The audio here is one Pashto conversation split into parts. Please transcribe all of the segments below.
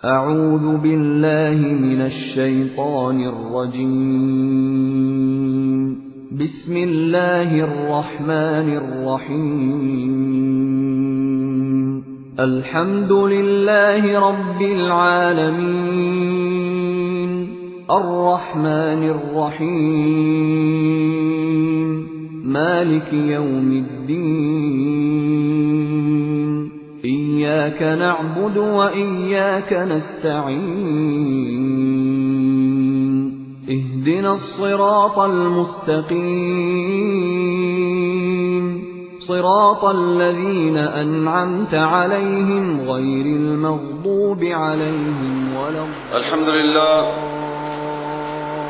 أعوذ بالله من الشيطان الرجيم بسم الله الرحمن الرحيم الحمد لله رب العالمين الرحمن الرحيم مالك يوم الدين إياك نعبد وإياك نستعين اهدنا الصراط المستقيم صراط الذين أنعمت عليهم غير المغضوب عليهم ولا الضالين. الحمد لله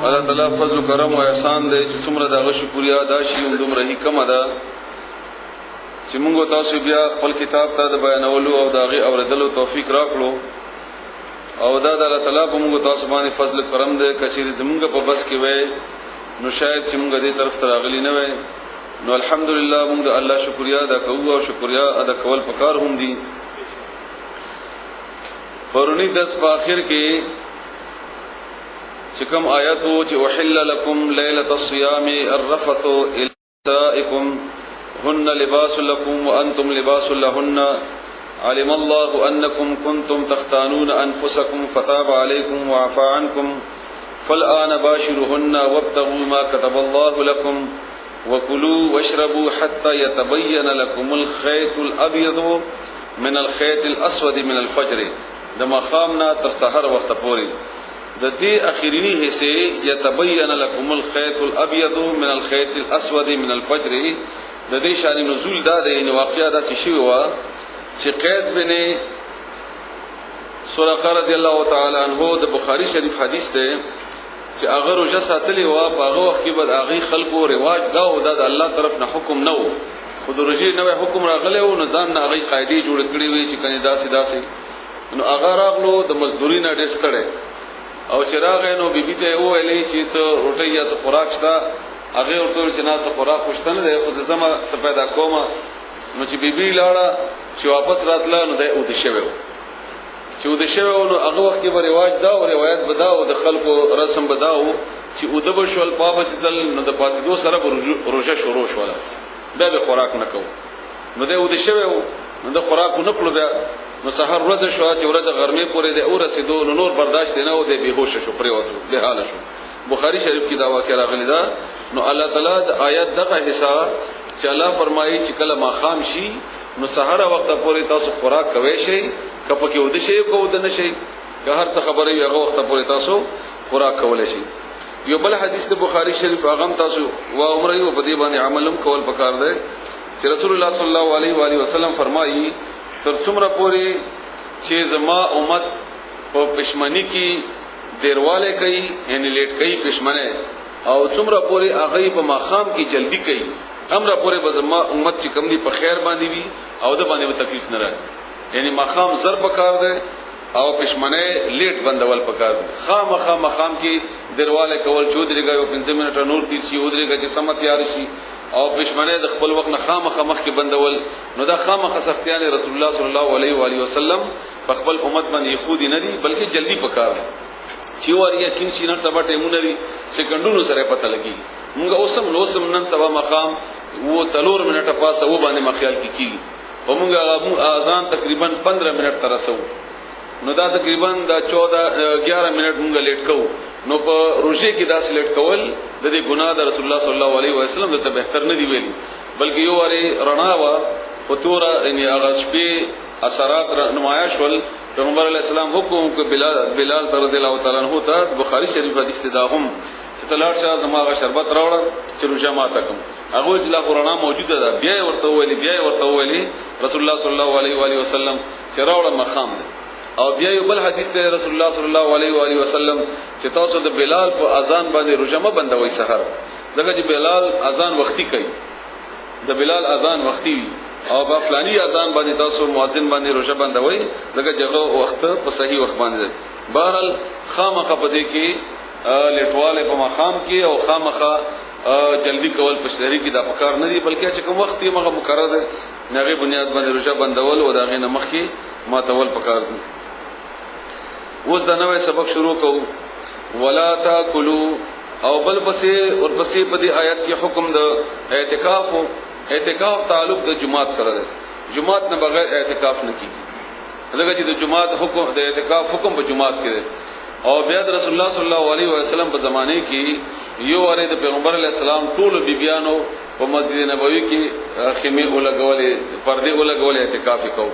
الله تعالی فضل و کرم و احسان دے چې څومره دغه شکریا ادا شي دومره هی کم ادا چې موږ تاسو بیا خپل کتاب ته د بیانولو او دغه اوریدلو توفیق راکړو او دا د الله تعالی په موږ تاسو باندې فضل کرم دے کچېری زموږ په بس کې وای نو شاید چې موږ دې طرف ته راغلی نه وای نو الحمدلله موږ د الله شکریا ادا کوو او شکریا ادا کول پکار هم دي. پرونی 10 په اخر کې چې کوم آیات وو چې احل لكم ليله الصيام الرفث الى نسائكم هن لباس لكم وانتم لباس لهن علم الله انكم كنتم تختانون انفسكم فتاب عليكم وعفى عنكم فالآن باشروهن وابتغوا ما كتب الله لكم وكلوا واشربوا حتى يتبين لكم الخيط الابيض من الخيط الاسود من الفجر د مخامنا تر سحر وخت پورې د دې اخرینی حصے يتبين لكم الخيط الابيض من الخيط الاسود من الفجر د دې شان نزول دا د واقعیا د شی وا چې قیس بن سرقه رضی الله تعالی عنہ د بخاری شریف حدیث ده چې هغه روزه ساتلی و په هغه وخت کې بد هغه خلکو رواج دا او د الله طرف نه حکم نه و خود روزي نوې حکم راغله او نظام نه هغه قاعده جوړ کړی وي چې کني داسي نو هغه راغلو د مزدوري نه ډېر ستړي او چراغ نو بیبي ته ویلې چې څو روټي یا څو خوراک شته هغه ورته چې نه څو خوراک خوشتنه ده او زما ته پیدا کومه نو چې بیبي لاړه چې واپس راتله نو د اود شوه چې اود شوه نو هغه وخت کې به رواج دا او روایت بدا او د خلکو رسم بداو چې اود بشول پابه چې دل نو د پاسدو سره روزه شروع شوله به خوراک نکوه نو د اود شوه نو د خوراک نه کړو بیا نو سحر ورځ شو چې ورځ غرمه پورې د اور رسیدو نو نور برداشت نه و د بیهوش شو پریوتو به حال شو. بخاری شریف کی دا واقعہ راغلی دا نو الله تعالی د آیات دغه حصہ چې الله فرمایي چې کله ما خام شي نو سحر وخت پورې تاسو خوراک کوي شي کپه کې ود شي کو ود نه شي که هر څه خبره یو هغه وخت پورې تاسو خوراک کولای شي. یو بل حدیث د بخاری شریف هغه تاسو و عمره او په دې باندې عملم کول پکار دی چې رسول الله صلی الله علیه و آله وسلم فرمایي تر څومره پورې چې زما امت په پښمنی کې دیرواله کوي یعنی لیټ کوي پښمنه او څومره پورې هغه په ماخام کې جلدی کوي امر پورې به زما امت چې کم دي په خیر باندې وي او د باندې تکلیف نه راځي یعنی ماخام زر پکار ده او پښمنه لیټ بندول پکار ده ماخام کې دیرواله کول چودريګا یو 15 منټه نور تیر شي ودريګا چې سم تیار شي او پښمنه د خپل وخت نه خامخ کې بندول نو دا خامخ سختیان رسول الله صلی الله علیه و آله وسلم په خپل امت باندې خودي نه دي بلکې جلدی پکار دي چې وریا کین شي نن سبا ټیمونه دي سکندونو سره پته لګي موږ اوسم نن سبا مقام و 4 منټه پاسه و باندې مخیال کی او موږ اذان تقریبا 15 منټ ترسو نو دا تقریبا دا 11 منټ موږ لیټ کوو نو په روزه کې داس لیټ کول د دې ګناه د رسول الله صلی الله علیه و سلم ته بهتر نه دی ویلي بلکې یو وری رڼا وا فطوره یعنی هغه شپې اثرات نمایش ول پیغمبر علیه السلام حکم کو بلال رضی الله تعالی عنہ ته بخاری شریف حدیث ته داهم چې تلار شاه زماغه شربت راوړ چې روزه ماته کوم هغه چې لا قرآن موجوده ده بیا ورته ویلي رسول الله صلی الله علیه و آله وسلم چې راوړ مخام او بیا یو بل حدیث ته رسول الله صلی الله علیه و آله وسلم چې تاسو د بلال په اذان باندې روزه ما بندوي سحر دغه چې بلال اذان وختي کوي د بلال اذان وختي وي او په فلانی اذان باندې تاسو مؤذن باندې روزه بندوي دغه جگہ وخت په صحیح وخت باندې بهرحال خامخه پدې کې لټواله په مخام کې او خامخه جلدی کول په شری کې دا پکار نه دی بلکې چې کوم وخت یې مغه مقرر دی نغه بنیاد باندې روزه بندول او دا غي نه مخ کې ما تول پکار دی. اوس د نوې سبق شروع کوو ولا تاکلوا او بل پسې اور پسې په دې آیت کې حکم د اعتکاف تعلق د جماعت سره ده. جماعت نه بغیر اعتکاف نه کیږي ځکه چې د جماعت حکم د اعتکاف حکم په جماعت کې ده. او بیا د رسول الله صلی الله علیه وسلم په زمانه کې یو اړه د پیغمبر علی السلام ټول بیبیانو په مسجد نبوي کې خیمه ولګولې پردې ولګولې اعتکاف وکاو.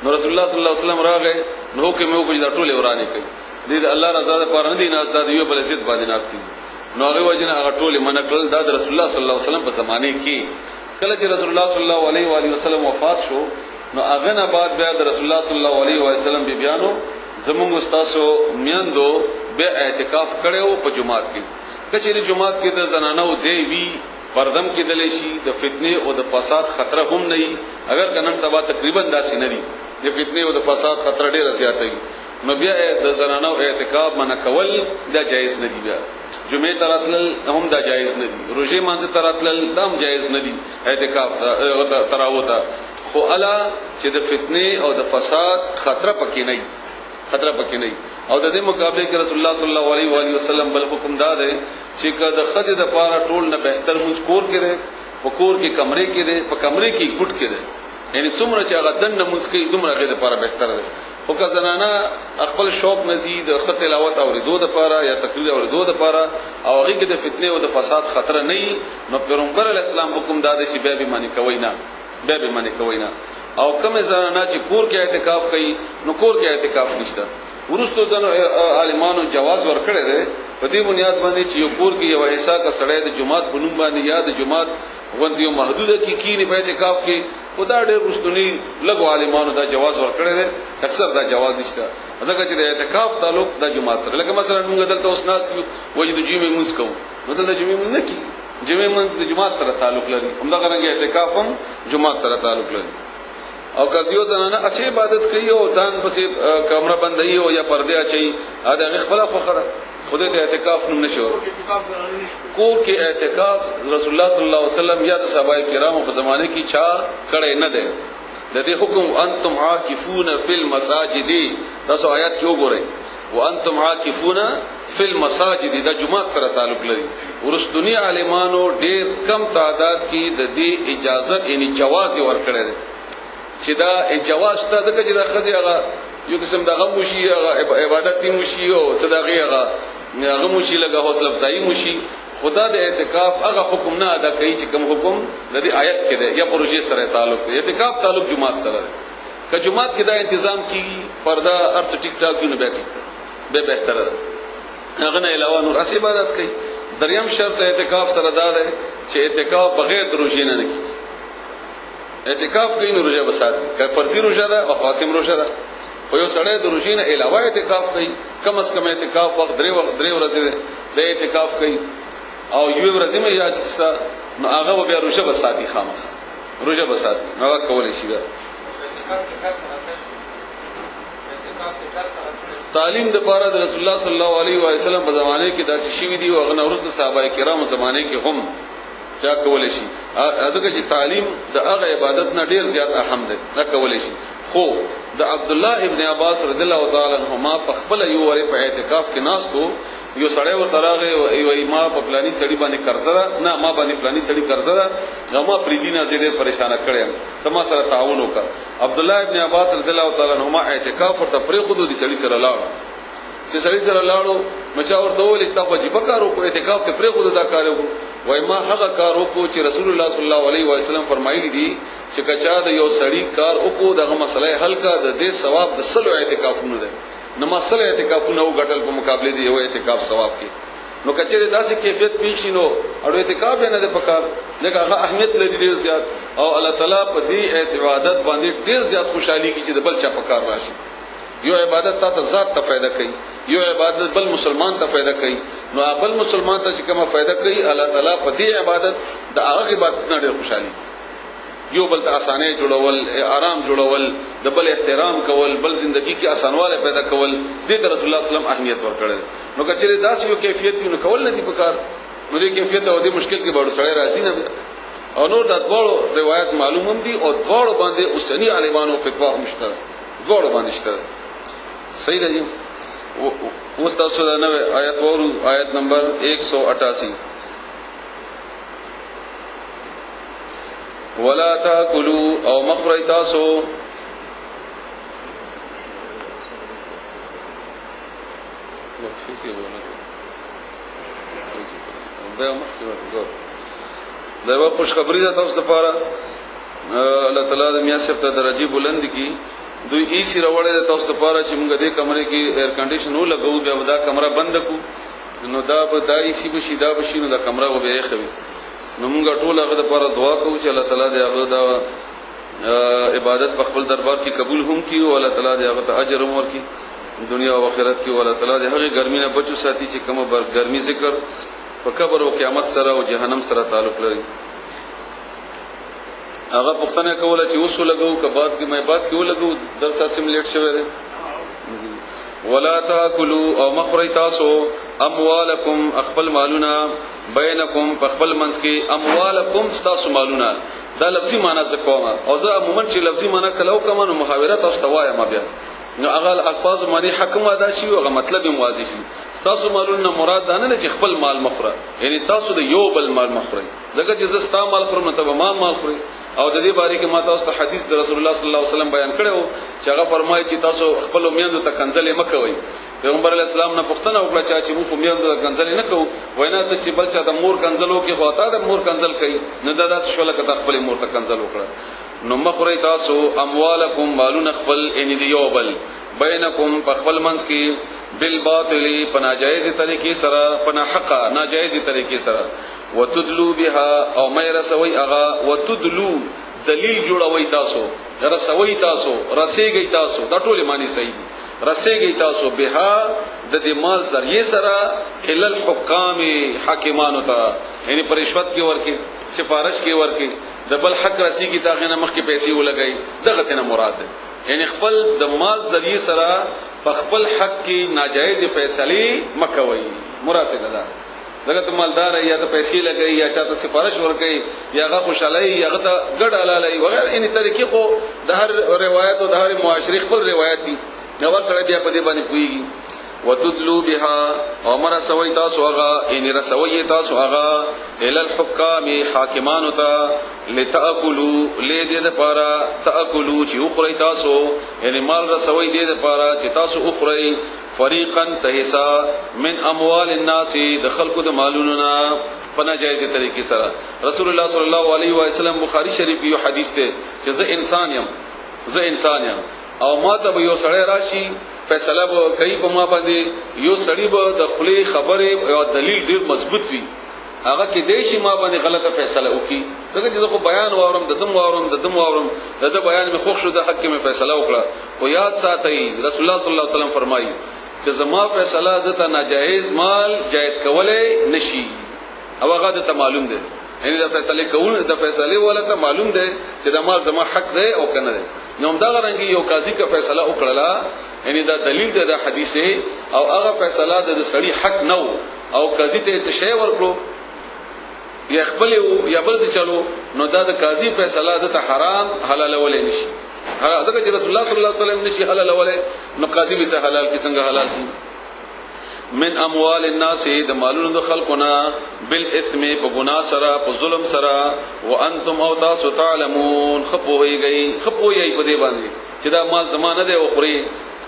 نو رسول الله صلی الله علیه وسلم راغی نو کې مې وکړه ټول ورانه کوي دې الله رضا ده پر نه دي ناز ده یو بل عزت باندې ناز دي. نو هغه وجنه هغه ټول منکل د رسول الله صلی الله علیه وسلم په زمانه کې کله چې رسول الله صلی الله علیه و علیه وسلم وفات شو نو هغه نه بعد بیا د رسول الله صلی الله علیه و وسلم بیبیانو زموږ استادو میندو به اعتکاف کړو په جمعات کې. کچېری جمعات کې د زنانو ځای وی پردم کې دلې شي د فتنه او د فساد خطر هم نه وي. اگر کنن سبا تقریبا داسې نه دي د فتنه او د فساد خطر ډېر زیات وي نو بیا د زنانو اعتکاف من کول دا جایز نه دی. بیا جمعه تراتل هم دا جایز نه دي. روزه مانځ تراتل دا هم جایز نه دي. اعتکاف تراوته خو الا چې د فتنه او د فساد خطر پکې نه او د دې مقابله کې رسول الله صلی الله علیه و علیه وسلم بل حکم داده چې کله خځه د پاره ټول نه بهتر موږ کور کې ده په کور کې کمرې کې ده په کمرې کې ګټ کې ده یعنی څومره چې هغه دن موږ کې دومره هغه د پاره بهتر ده. او که زنانه خپل شوق نزيد خط تلاوت اوریدو د پاره یا تقریر اوریدو د پاره او هغه کې د فتنه او د فساد خطر نه نو پیغمبر علی السلام حکم داده چې به معنی کوي نه او کوم زنانه چې کور کې اعتکاف کوي نو کور کې اعتکاف نشته. ورستو ځنو عالمانو جواز ورکړی دی په دې بنیاد باندې چې یو کور کې یو حصہ کا سړی د جمعات په نوم باندې یا د جمعات غوندیو محدوده کې کینی په اعتکاف کې خدا ډېر رستونی لګو عالمانو دا جواز ورکړی دی. اکثر دا جواز نشته ځکه چې د اعتکاف تعلق د جمعات سره لکه مثلا موږ دلته اوس ناس یو وجه د جمعې مونږ کوو نو دلته جمعې مونږ نه کی جمعې مونږ د جمعات سره تعلق لري همدا څنګه اعتکاف هم جمعات سره تعلق لري. او کزیو زنانه اسی عبادت کوي او ځان پسې کمره بندي او یا پرده اچي دا خپل خو خدای ته اعتکاف نوم نشو. کور کې اعتکاف رسول الله صلی الله علیه وسلم یا د صحابه کرامو په زمانه کې چا کړي نه ده. د دې حکم انتم عاکفون فی المساجد تاسو آیات کې وګورئ وانتم عاکفون فی المساجد دا جمعه سره تعلق لري. ورستونی عالمانو ډېر کم تعداد کې د دې اجازه یعنی جواز ورکړي ده چې دا جواز ته د کجې د خدای هغه یو قسم دغه موشي هغه عبادت موشي او صدقې هغه موشي لګه حوصله افزایی موشي. خدا د اعتکاف هغه حکم نه ادا کوي چې کوم حکم د دې آیت کې ده یا پروژې سره تعلق دی. اعتکاف تعلق جمعات سره ده. که جمعات کې دا تنظیم کی پردا ارڅ ټیک ټاک نه به بهتره ده. هغه نه علاوه نور اسی عبادت کوي. دریم شرط اعتکاف سره ده چې اعتکاف بغیر د روزې نه کیږي. اعتکاف کوي نو روزه بسات که فرضي روزه ده او خاصم روزه ده خو یو سړی د روزې نه علاوه اعتکاف کوي کم از کم اعتکاف وخت درې ورځې د اعتکاف کوي او یو ورځې مې یاد ستا نو هغه بیا روزه بساتي خامخ روزه بساتي نو هغه کولای شي. تعلیم د پاره د رسول الله صلی الله علیه و سلم په زمانه کې داسې شوی دی او هغه ورته صحابه کرامو زمانه کې هم چا کولای شي. ځکه چې تعلیم د هغه عبادت نه ډیر زیات اهم دی نه کولای شي. خو د عبد الله ابن عباس رضی الله تعالی عنهما په خپل یو ور په اعتکاف کې ناس کو یو سړی ورته راغی او ما په فلانی سړی باندې قرضه ده نه ما باندې فلانی سړی قرضه ده غما پریدینه زیاده پریشان کړم تما سره تعاون وکړه. عبد الله ابن عباس رضی الله تعالی عنهما اعتکاف ورته پرې خود دي سړی سره لاړ چې سړی سره لاړو مچا ورته ولې تاسو چې پکارو کو اعتکاف ته پرې خود دا کار وکړو وای ما هغه کار وکړو چې رسول الله صلی الله علیه و سلم فرمایلی دي چې کچا د یو سړی کار وکړو دغه مسله حل کا د دې ثواب د سلو اعتکافونه ده نو مسله اعتکافونه وګټل په مقابله دی یو اعتکاف ثواب کې نو کچره داسې کیفیت پیښ نو اړو اعتکاف نه ده پکار لکه هغه اهمیت لري ډیر زیات او الله تعالی په دې عبادت باندې ډیر زیات خوشحالي کی چې د بل چا پکار راشي. یو عبادت ته ذات ته فائدہ کوي یو عبادت بل مسلمان ته فائدہ کوي نو بل مسلمان ته چې کومه فائدہ کوي الله تعالی په دې عبادت د هغه عبادت نه ډیر خوشحالي یو بل ته اسانه جوړول آرام جوړول د بل احترام کول بل ژوندۍ کې اسانواله پیدا کول دې ته رسول الله صلی الله علیه وسلم اهمیت ورکړل. نو کچره داس یو کیفیت نو کول نه دی پکار نو دې کیفیت او دې مشکل کې ډېر سړی راځي نه او نور د ټول روایت معلوم هم دي او ټول باندې اوسنی عالمانو فتوا هم شته ټول باندې شته صحیح دی. اوس تاسو دا نوې آیت ورو آیت نمبر 188 ولا تاكلوا او مخری تاسو دا خوش خبری ده تاسو لپاره الله تعالی د میاسب ته درجه بلند کی دوی ایسی راوړې د تاسو لپاره چې موږ دې کمرې کې ایر کنډیشن ولګو بیا دا کمره بند کو نو دا به دا ایسی بشي دا بشي نو دا کمره و به خوي نو موږ ټول هغه لپاره دعا کوو چې الله تعالی دې هغه دا عبادت په خپل دربار کې قبول هم کړي او الله تعالی دې هغه ته اجر هم ورکړي دنیا او آخرت کې الله تعالی دې هغه ګرمي نه بچو ساتي چې کومه بر ګرمي ذکر په قبر او قیامت سره او جهنم سره تعلق لري هغه پښتنه کوله چې اوس لګو که بعد کې مې بعد کې ولګو درس اسیملیټ شوی دی ولا تاكلوا او مخری تاسو اموالکم اخبل مالونا بینکم خپل منځ کې اموالکم تاسو مالونا دا لفظي معنی څه کومه او زه عموما چې لفظي معنی کلو کوم نو محاوره تاسو توایم بیا نو هغه الفاظ معنی حکم ادا شي او هغه مطلب واضح شي تاسو مالونه مراد نه چې خپل مال مخره یعنی تاسو د یو بل مال مخره دغه چې زستا مال پر نو ته ما مال خوري او د دې باره کې ما تاسو ته حدیث د رسول الله صلی الله علیه وسلم بیان کړو چې هغه فرمایي چې تاسو خپل میندو ته کنځلې مکوئ پیغمبر علیه السلام نه پوښتنه وکړه چې موږ میندو ته کنځلې نه کوو وینا ته چې بل چا د مور کنځلو کې خواته د مور کنځل کوي نه دا داس شول کته خپل مور ته کنځل وکړه نو مخوري تاسو اموالکم مالون خپل ان دی یو بل بینکم خپل منځ کې بالباطل پناجایز طریقې سره پنا حق ناجایز طریقې سره وتدلو بها او مې رسوي اغا وتدلو دلیل جوړوي تاسو رسوي تاسو رسېږي تاسو دا ټول معنی صحیح دي رسېږي تاسو بها د دې مال ذریعہ سره ال الحکام حاکمانو ته یعنی پر رشوت کې ورکی سفارش کې ورکی د بل حق رسېږي تاغه نه مخ کې پیسې ولګي دغه ته مراد ده یعنی خپل د مال ذریعہ سره په خپل حق کې ناجایز فیصله مکوي مراد ده دغه مالدار یا ته پیسې لګي یا چاته سفارش ورکړي یا هغه خوشاله یا هغه ته ګډ علالای وغیرہ ان طریقې خو د هر روایت او د هر معاشري خپل روایت دي نو سره بیا په دې باندې پويږي وتدلو بها عمر سوي تاسو هغه ان رسوي تاسو هغه ال الحکام حاکمان ته لتاكلوا لدې د پارا تاكلوا چې اخري تاسو یعنی مال رسوي دې د پارا چې تاسو اخري فریقا صحیحا من اموال الناس د خلقو د مالونو نه پنا جایز طریقې سره رسول الله صلی الله علیه و سلم بخاری شریف یو حدیث ته چې زه انسان یم او ما ته یو سړی راشي فیصله به کوي په ما باندې یو سړی به د خلی خبره او دلیل ډیر مضبوط وي هغه کې دیشي ما باندې غلطه فیصله وکي دغه چې خو بیان واورم د دم واورم د بیان می خوښ شو د حق کې فیصله وکړه او یاد ساتئ رسول الله صلی الله علیه وسلم فرمایي چې زما فیصله د ته ناجایز مال جایز کولای نشي او هغه د ته معلوم دی یعنی د فیصله کول د فیصله ولته معلوم دی چې د مال زما حق دی او کنه دی نو دا غرانګي یو قاضي کا فیصله وکړه یعنی دا دلیل دی د حدیثه او هغه فیصله د سړی حق نو او قاضي ته څه شی ورکړو یا خپل یا بل څه چلو نو دا د قاضي فیصله د حرام حلال ولې نشي هغه چې رسول الله صلی الله علیه وسلم نشي حلال ولې نو قاضي به حلال کی څنګه حلال کی من اموال الناس د مالونو د خلقنا بالاثم په ګناه سره په ظلم سره وانتم او تاسو تعلمون خپويږي په دې باندې چې دا مال زمانه دی او خوري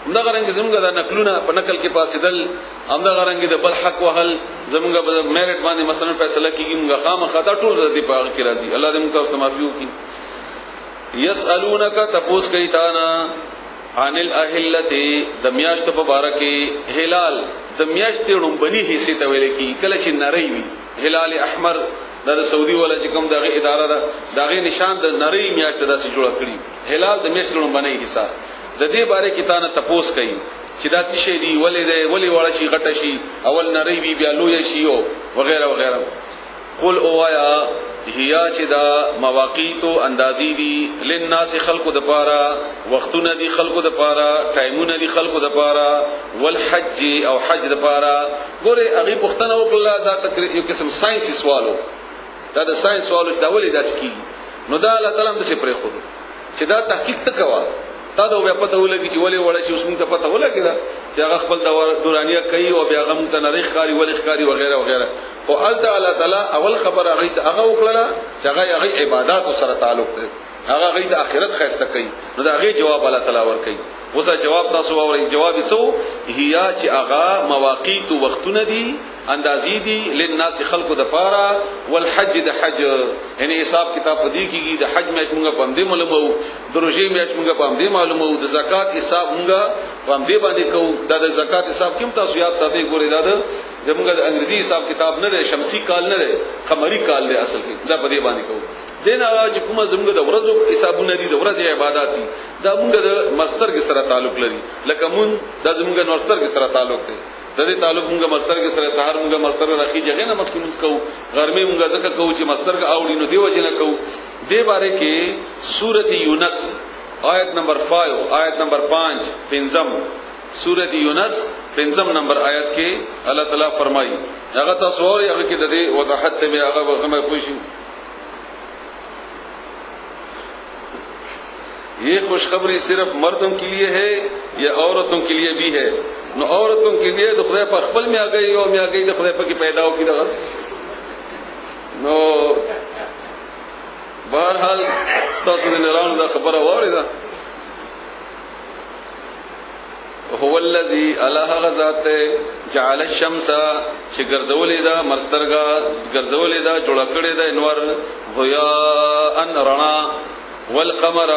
همدا غرنګ زمونږ د نقلونه په نقل کې پاسیدل همدا غرنګ د بل حق وهل زمونږ په میرټ باندې مثلا فیصله کیږي موږ خامخا دا ټول د دې په اړه کې راځي الله دې موږ تاسو معافي وکړي يسالونک تپوس کوي تا نه عن الاهلته د میاشت په باره کې هلال د میاشتې رومبني حصے ته ویل کی کله چې نری وي هلال احمر د سعودي ولا چې کوم دغه اداره ده دغه نشان د نری میاشت داسې جوړ کړی هلال د میاشتې رومبني حصہ د دې باره کې تا نه تپوس کوي چې دا څه شي دی ولې وړ شي غټ شي اول نری وي بیا لوی شي او وغیرہ وغیرہ قل اوایا هيا چې دا مواقیت او اندازې دي للناس خلق د پاره وختونه دي خلق د پاره ټایمونه دي خلق د پاره والحج او حج د پاره ګوره هغه پښتنه وکړه دا یو قسم ساينس سوالو دا د ساينس سوالو چې دا ولې داس کی نو دا الله تعالی هم څه پرې خو چې دا تحقیق تکوا تا دا بیا پته ولګي چې ولې وړه چې اوس موږ ته پته ولګي دا چې هغه خپل دورانیه کوي او بیا غم ته نریخ کاری ولخ کاری وغیرہ وغیرہ او الله تعالی اول خبر هغه وکړه چې هغه عبادت سره تعلق لري هغه غي د اخرت خسته کوي نو دا غي جواب الله تعالی ور کوي وسه جواب تاسو اورئ جواب سو هيا چې هغه مواقیت وختونه دي اندازې دي للناس خلق د پاره والحج د حج یعنی حساب کتاب پدې کیږي د حج مې موږ په دې معلومو د روزي مې موږ په دې معلومو د زکات حساب موږ په دې باندې کوو د زکات حساب کوم تاسو یاد ساتئ ګورئ دا زموږ د انګریزي حساب کتاب نه دی شمسي کال نه دی قمري کال دی اصل کې دا په دې باندې کوو دین چې کومه زموږ د ورځو حسابونه دي د ورځې عبادت دي دا موږ د مستر کې سره تعلق لري لکه مون د زموږ د مستر کې سره تعلق دی د دې تعلق موږ مستر کې سره سحر موږ مستر راخي جګه نه مخکې موږ کوو غرمه موږ ځکه کوو چې مستر کا اوړي نو دیو چې نه کوو دې باره کې سورۃ یونس آیت نمبر 5 آیت نمبر 5 پنځم سورۃ یونس پنځم نمبر آیت کې الله تعالی فرمایي هغه تاسو اورئ هغه کې د دې وضاحت ته هغه غمه پوښي یہ خوشخبری صرف مردوں کے لیے ہے یا عورتوں کے لیے بھی ہے نو عورتوں کے لیے د خدای په خپل می اگئی او می اگئی د خدای په کې پیدا او کی دغه نو بهرحال تاسو د نرانو دا خبره واورئ هو الذي الله غزات جعل الشمس چې ګرځولې دا مرسترګه ګرځولې دا جوړ کړې دا انور ضیاء ان رڼا والقمر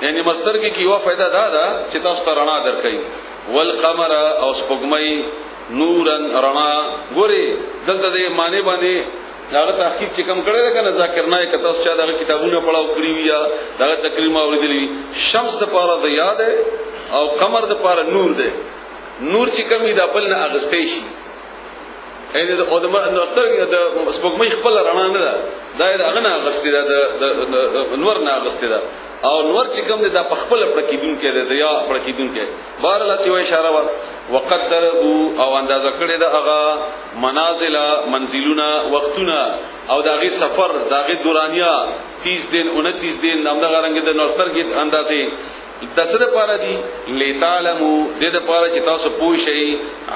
یعنی مصدر کی یو فائدہ دا چې تاسو ته رڼا درکې والقمر او سپوږمۍ نورن رڼا ګوري دلته دې معنی باندې هغه تحقیق چې کم کړی دا کنه ذکر نه کته تاسو چې دا کتابونه پڑھاو کړی ویا دا تقریر ما اوریدلی شمس د پاره د یاد او قمر د پاره نور ده نور چې کمی د خپل نه اغستې شي اې د ادم نوستر د سپوږمۍ خپل رڼا نه ده دا هغه نه اغستې ده د نور نه اغستې ده او نور چې کوم د خپل پړکیدون کې ده یا پړکیدون کې بار الله سی اشاره وا وقدر او اندازه کړی ده هغه منازل منزلونه وختونه او داغه سفر داغه دورانیا 30 دن 29 دن همدغه رنګ د نوستر کې اندازې دسره پاره دي لتعلمو د دې پاره چې تاسو پوه شئ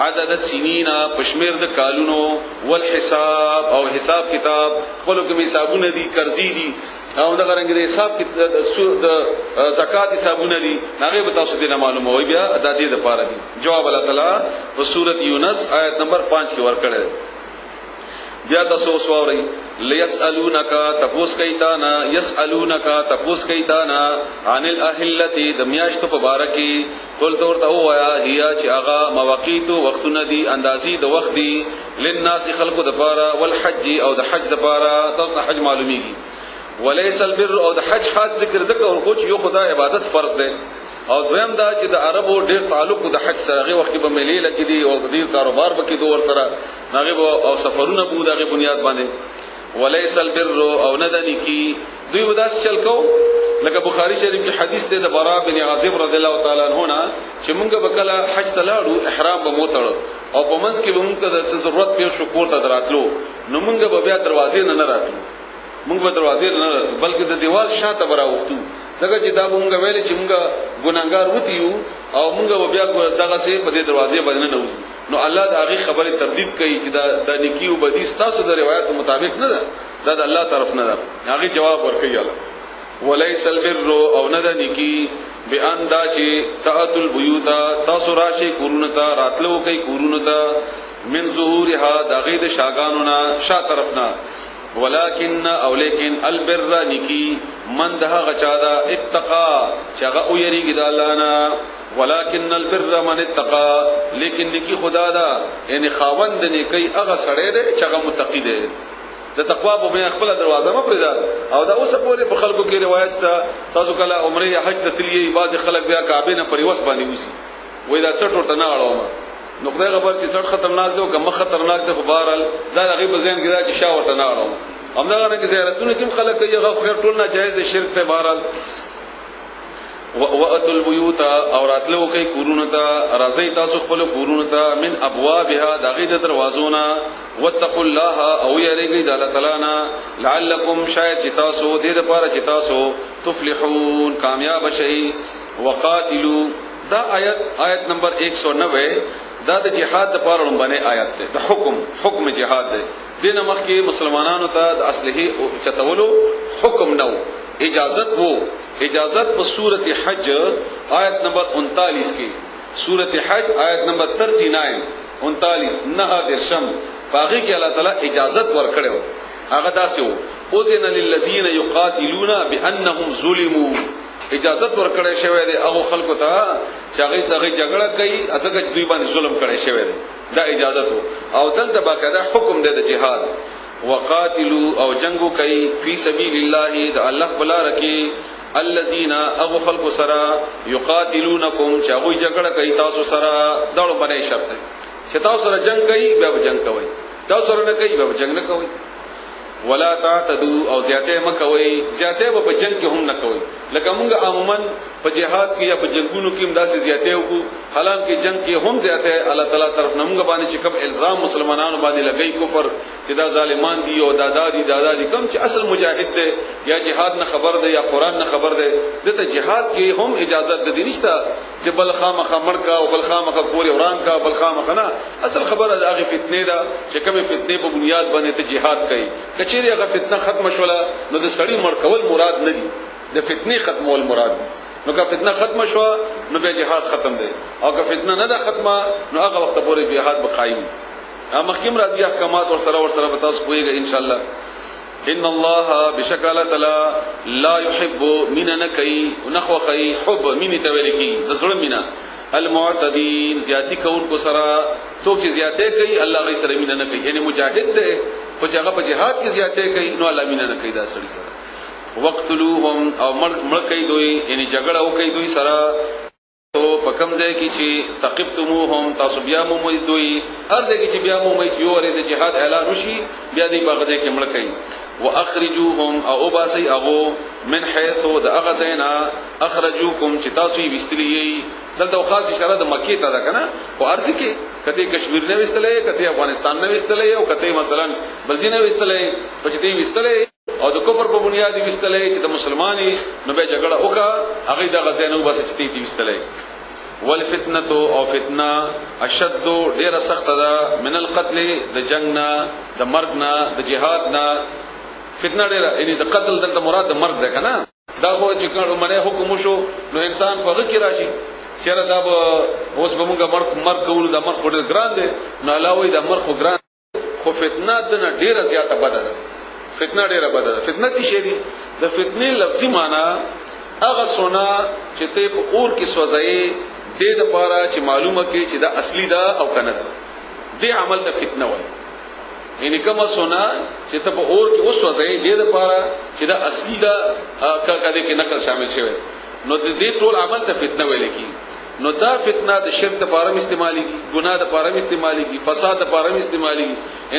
عدد السنین پشمیر د کالونو والحساب او حساب کتاب خپل کوم حسابونه دي قرضې دي او دا رنګ د حساب کې د زکات حسابونه دي هغه به تاسو دې معلومه وي بیا د دې لپاره دي جواب الله تعالی په سورۃ یونس آیت نمبر 5 کې ورکړل بیا تاسو سووري ليسالونک تپوس کیتانا يسالونک تپوس کیتانا عن الاهلتی د میاشت په باره کې قل تورته وایا هيا چې هغه مواقیت وختونه دي اندازې د وخت دي للناس خلق د پاره والحج او د حج د پاره تاسو حج معلومیږي وليس البر او د حج خاص ذکر ذکر او کوچ یو خدای عبادت فرض ده او دویم دا چې د عربو ډېر تعلق د حج سره غي وخت به ملي لکه دي او ډېر کاروبار به کې دوه سره هغه او سفرونه بو دغه بنیاد باندې وليس البر او ندنی کی دوی وداس چل کو لکه بخاری شریف کې حدیث ته د برا بن عازب رضی الله تعالی عنہ چې مونږ به کله حج ته لاړو احرام به موتړو او په منځ کې به مونږ د ضرورت په شکر ته دراتلو نو مونږ به بیا دروازې نه راتلو مونږ به دروازې نه بلکې د دیوال شاته براوختو دغه چې دا مونږ ویل چې مونږ ګناګار وتیو او مونږ بیا دغه سي په دې دروازې باندې نه وځو نو الله دا هغه خبره تردید کوي چې دا نیکی او بدی تاسو د روایت مطابق نه ده دا د الله طرف نه ده هغه جواب ورکوي الله وليس البر او نه نیکی بیان دا چې تاتل بیوت تاسو راشي کورونه ته راتلو کوي کورونه ته من ظهورها دا غید شاګانو نه شا طرف نه ولكن او لیکن البر نیکی من ده غچادا اتقا چغه او یریږي د الله نه ولكن البر من اتقا لیکن نیکی خدا دا یعنی خاوند نیکی هغه سړی دی چې هغه متقی دی د تقوا په بیا خپل دروازه ما پرېدا او دا اوس پورې په خلکو کې روایت تا تاسو کله عمره یا حج ته تللی بعض خلک بیا کعبه نه پریوس باندې وسی وای دا څټ ورته نه اړوم نو خدای خبر چې څټ خطرناک دی او کم خطرناک دی خو بهرال دا دغه بزین کې دا چې شا ورته نه اړوم همدغه نه کې زیارتونه کوم خلک کوي هغه خیر ټول نه جایز دی شرک ته بهرال واتل البيوت اوراتلو کوي کورونه ته راځي تاسو خپل کورونه ته من ابوابها دغه د دروازونه واتقوا الله او یریږي د الله تعالی نه لعلکم شاید چې تاسو دې لپاره چې تاسو تفلحون کامیاب شئ وقاتلوا دا آیت نمبر 190 دا د جهاد لپاره لومبنه آیت ده د حکم جهاد ده دینه مخکې مسلمانانو ته د اصله چتولو حکم نو اجازت په سورته حج آیت نمبر 39 کې سورته حج آیت نمبر 39 نه درشم باغی کې الله تعالی اجازت ورکړو هغه داسې وو اذن للذین یقاتلون بانهم ظلموا اجازت ورکړی شوی دی هغه خلکو ته چې هغه څنګه جګړه کوي اته چې دوی باندې ظلم کړی شوی دی دا اجازت وو او دلته باقاعده حکم دی د جهاد وقاتلوا او جنگو کوي فی سبیل الله د الله بلا رکی الذين اغو خلق سرا يقاتلونكم چې هغه جګړه کوي تاسو سره داړو باندې شرط دی چې تاسو سره جنگ کوي بیا جنگ کوي تاسو سره نه کوي بیا جنگ نه کوي ولا تعتدوا او زیاته مکوي زیاته په جنگ کې هم نه کوي لکه موږ عموما په جهاد کې یا په جنگونو کې امداسي زیاته وکړو حالانکه جنگ کې هم زیاته الله تعالی طرف نه موږ باندې چې کوم الزام مسلمانانو باندې لګي کفر چې دا ظالمان دي او دادا دي کوم چې اصل مجاهد دی یا جهاد نه خبر دی یا قران نه خبر دی دته جهاد کې هم اجازه د دې نشته چې بل خامخ مړکا او بل خامخ پوري وران کا بل خامخ نه اصل خبره د هغه فتنه ده چې کومه فتنه په بنیاد باندې ته جهاد کوي کچېری هغه فتنه ختم شوله نو د سړی مړ کول مراد نه دي د فتنه ختمول مراد دي نو که فتنه ختم شو نو به جهاد ختم دی او که فتنه نه ده ختمه نو هغه وخت پورې جهاد به قائم مخکیم راځي احکامات ور سره به تاسو کویږي ان شاء الله ان الله بشکل تعالی لا يحب من نکي ونخوخي حب من تولکی زړه مینا المعتدين زیاتی کون کو سرا څوک چې زیاته کوي الله غي سره مینا نه کوي یعنی مجاهد دی په هغه په جهاد کې زیاته کوي نو الله مینا نه کوي دا سړي سره وقتلوهم او مړ کوي دوی یعنی جګړه او کوي دوی سره تو په کوم ځای کې چې تقبتموهم تاسو بیا مو مې دوی هر ځای کې چې بیا مو مې یو لري د جهاد اعلان وشي بیا دې په غځای کې مړ کوي واخرجوهم او باسي اغو من حيث د اغذینا اخرجوکم چې تاسو یې وستلی دلته خاص اشاره د مکی ته ده کنه او ارض کې کته کشمیر نه وستلې کته افغانستان نه وستلې او کته مثلا بلجی نه وستلې په چې دې وستلې او د کفر په بنیاد وستلې چې د مسلمانۍ نو به جګړه وکړه هغه د غزینو بس چې دې وستلې والفتنه او فتنه اشد ډیره سخت ده من القتل د جنگنا د مرګنا د جهادنا فتنه ډیره یعنی د قتل د مراد د مرګ ده کنه دا خو چې کوم باندې حکم شو نو انسان په غږ کې راشي چیرې دا اوس به موږ مرګ کوو د مرګ ډیر ګران دی نو علاوه د مرګ ګران خو فتنه د ډیره زیاته بده ده فتنه ډیره بده ده فتنه څه شی دی د فتنې لفظي معنی هغه سونا چې ته په اور کې سوځي د دې لپاره چې معلومه کې چې دا اصلي ده او کنه ده دې عمل ته فتنه وایي یعنی کومه سونا چې ته په اور کې اوس وځي د دې لپاره چې دا اصلي ده کده کې نقل شامل شوی نو د دې ټول عمل ته فتنه ویل کی نو دا فتنه د شرک لپاره استعمالي ګناه لپاره استعمالي فساد لپاره استعمالي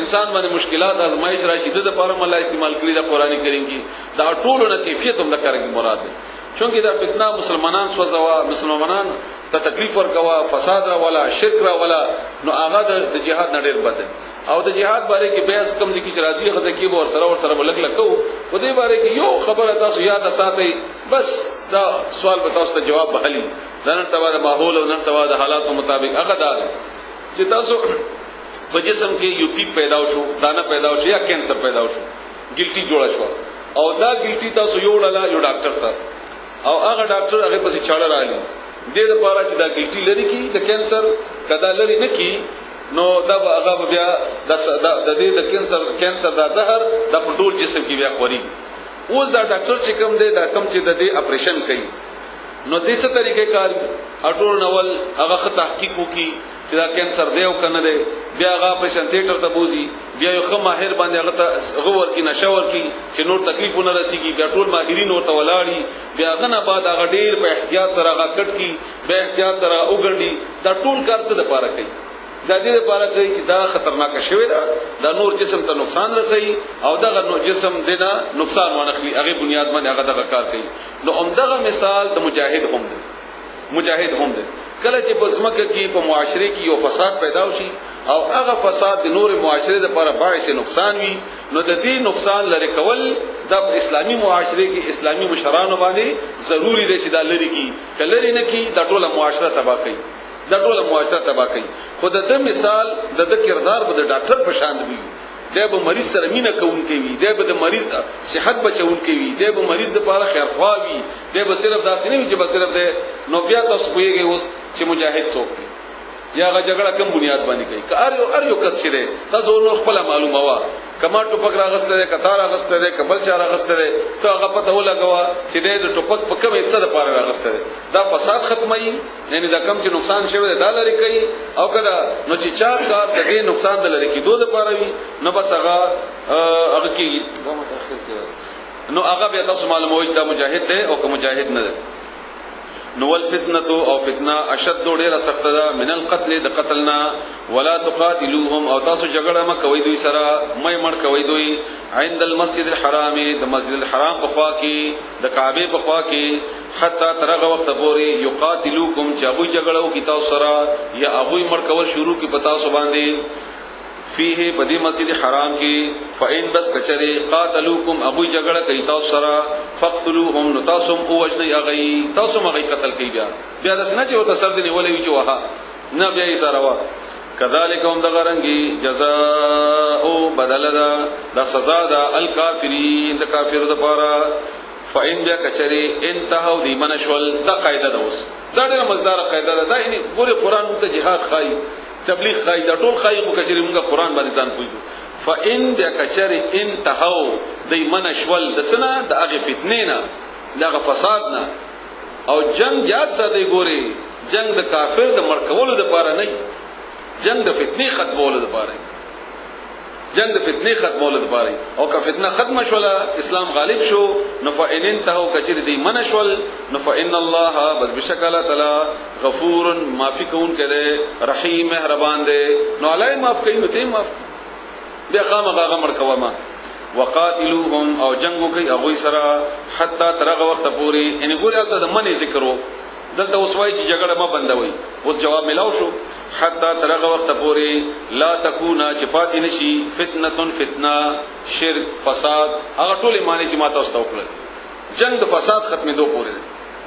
انسان باندې مشکلات آزمائش راشي د لپاره الله استعمال کړی دا قرآنی کریم کې دا ټول نه کیفیت هم لکاري مراد ده چونکه دا فتنه مسلمانان سوځوا مسلمانان ته تکلیف ورکوا فساد را ولا شرک را ولا نو هغه د جهاد نړیر بده او د جهاد باره کې بیاس کم دي چې راځي غزه کې ور سره بلګ لکو و دې باره کې یو خبره تاسو یاد ساتئ بس دا سوال به تاسو ته جواب بحالي نن سبا د ماحول او نن سبا د حالات مطابق هغه دا چې تاسو په جسم کې یو پی پیدا شو دانه پیدا شو یا کینسر پیدا شو ګلټي جوړ شو او دا ګلټي تاسو یو ډاله یو ډاکټر ته او هغه ډاکټر هغه پسې چاړه رالی دې لپاره چې دا ګلټي لري کی د کینسر کدا لري نه کی نو دا هغه بیا د دې د کینسر دا زهر د ټول جسم کې بیا خوري اوس دا ډاکټر چې کوم دی دا کوم چې د دې اپریشن کوي نو دې څه طریقې کار اټول نول هغه تحقیق وکي چې دا کینسر دی او کنه دی بیا هغه اپریشن تھیټر ته بوزي بیا یو خمه ماهر باندې هغه ته غور کې نشور کې چې نور تکلیفونه رسیږي بیا ټول ماهرین ورته ولاړي بیا غنه بعد هغه ډیر په احتیاط سره هغه کټ کی بیا احتیاط سره وګڼي دا ټول کار څه د پاره کوي دا دې لپاره کوي چې دا خطرناک شوی دا نور جسم ته نقصان رسي او دغه نو جسم دینه نقصان ونخلي هغه بنیاد باندې هغه دغه کار کوي نو همدغه مثال د مجاهد هم دی کله چې بزمکه کې په معاشره کې یو فساد پیدا وشي او هغه فساد د نور معاشره لپاره باعث نقصان وي نو د دې نقصان لری کول د اسلامي معاشره کې اسلامي مشرانو باندې ضروری دی چې دا لری کی کلری نه کی د ټوله معاشره تباہ کوي د ټوله معاشره تباہ کوي خود د مثال د کردار به د ډاکټر په شان دی دی به مریض سره مینه کوونکی وي دی به د مریض صحت بچونکی وي دی به مریض لپاره خیرخوا وي دی به صرف داسې نه وي چې به صرف د نو بیا تاسو کویږي اوس چې مجاهد څوک دی یا هغه جګړه کوم بنیاد باندې کوي که ار یو کس چره تاسو نور خپل معلومه وا کما ټوپک راغسته ده کتار راغسته ده کبل چا راغسته ده ته هغه پته ولګوا چې د ټوپک په کومه څه د پاره راغسته ده دا فساد ختمي یعنی دا کم چې نقصان شوی دا لري کوي او کدا نو چې چا کار د دې نقصان د لري کې دوه د پاره وي نو بس هغه کې نو هغه به تاسو معلومه وي دا مجاهد ده او که مجاهد نه ده نو الفتنه او فتنه اشد ډیره سخت ده من القتل د قتلنا ولا تقاتلوهم او تاسو جګړه ما کوي دوی سره مې مړ کوي دوی عند المسجد الحرام د مسجد الحرام په خوا کې د کعبه په خوا کې حتی ترغه وخت پورې یقاتلوکم چې ابو جګړه کی تاسو سره یا ابو مړ کول شروع کی پتا سو باندې فيه بدی مسجد حرام کې فإن بس کچره قاتلوکم ابو جګړه کوي تاسو سره فقتلوهم نتاسم او وجنی اغي تاسو مغي قتل کوي بیا د سنت یو تسر دی ولې وی چې وها نه بیا یې سره وا کذالک هم دغرنګي جزاء بدل دا سزا دا الکافرین د کافر د پاره فإن بیا کچره انتهوا دی منشول دا قاعده ده اوس دا ډېر مزدار قاعده ده دا یعنی ګوره قران ته جهاد خای تبلیغ خای دا ټول خای کو کچری موږ قران باندې ځان پویو فإن بکشر انتهوا دی منشول د سنا د هغه فتنې نه دغه فساد نه او جنگ یاد ساتي ګوري جنگ د کافر د مرکولو د پاره نه جنگ د فتنې ختمولو د پاره جنگ د فتنې ختمولو د پاره او که فتنه ختم شوله اسلام غالب شو نو فإن انتهوا کچری دی منشول نو فإن الله بس بشکل تعالی غفور معافی کون کده رحیم مهربان ده نو علای معاف کوي نو ته معاف بیا خامغه غمر کوما وقاتلوهم او جنگو کوي هغه سره حتی ترغه وخت پوری ان ګورل د منی ذکرو دلته وسوای چې جګړه ما بندوي اوس جواب ملاو شو حتی ترغه وخت پوری لا تکونا چې پاتې نشي فتنه شرک فساد هغه ټول معنی چې ما تاسو ته وکړل جنگ د فساد ختمېدو پوری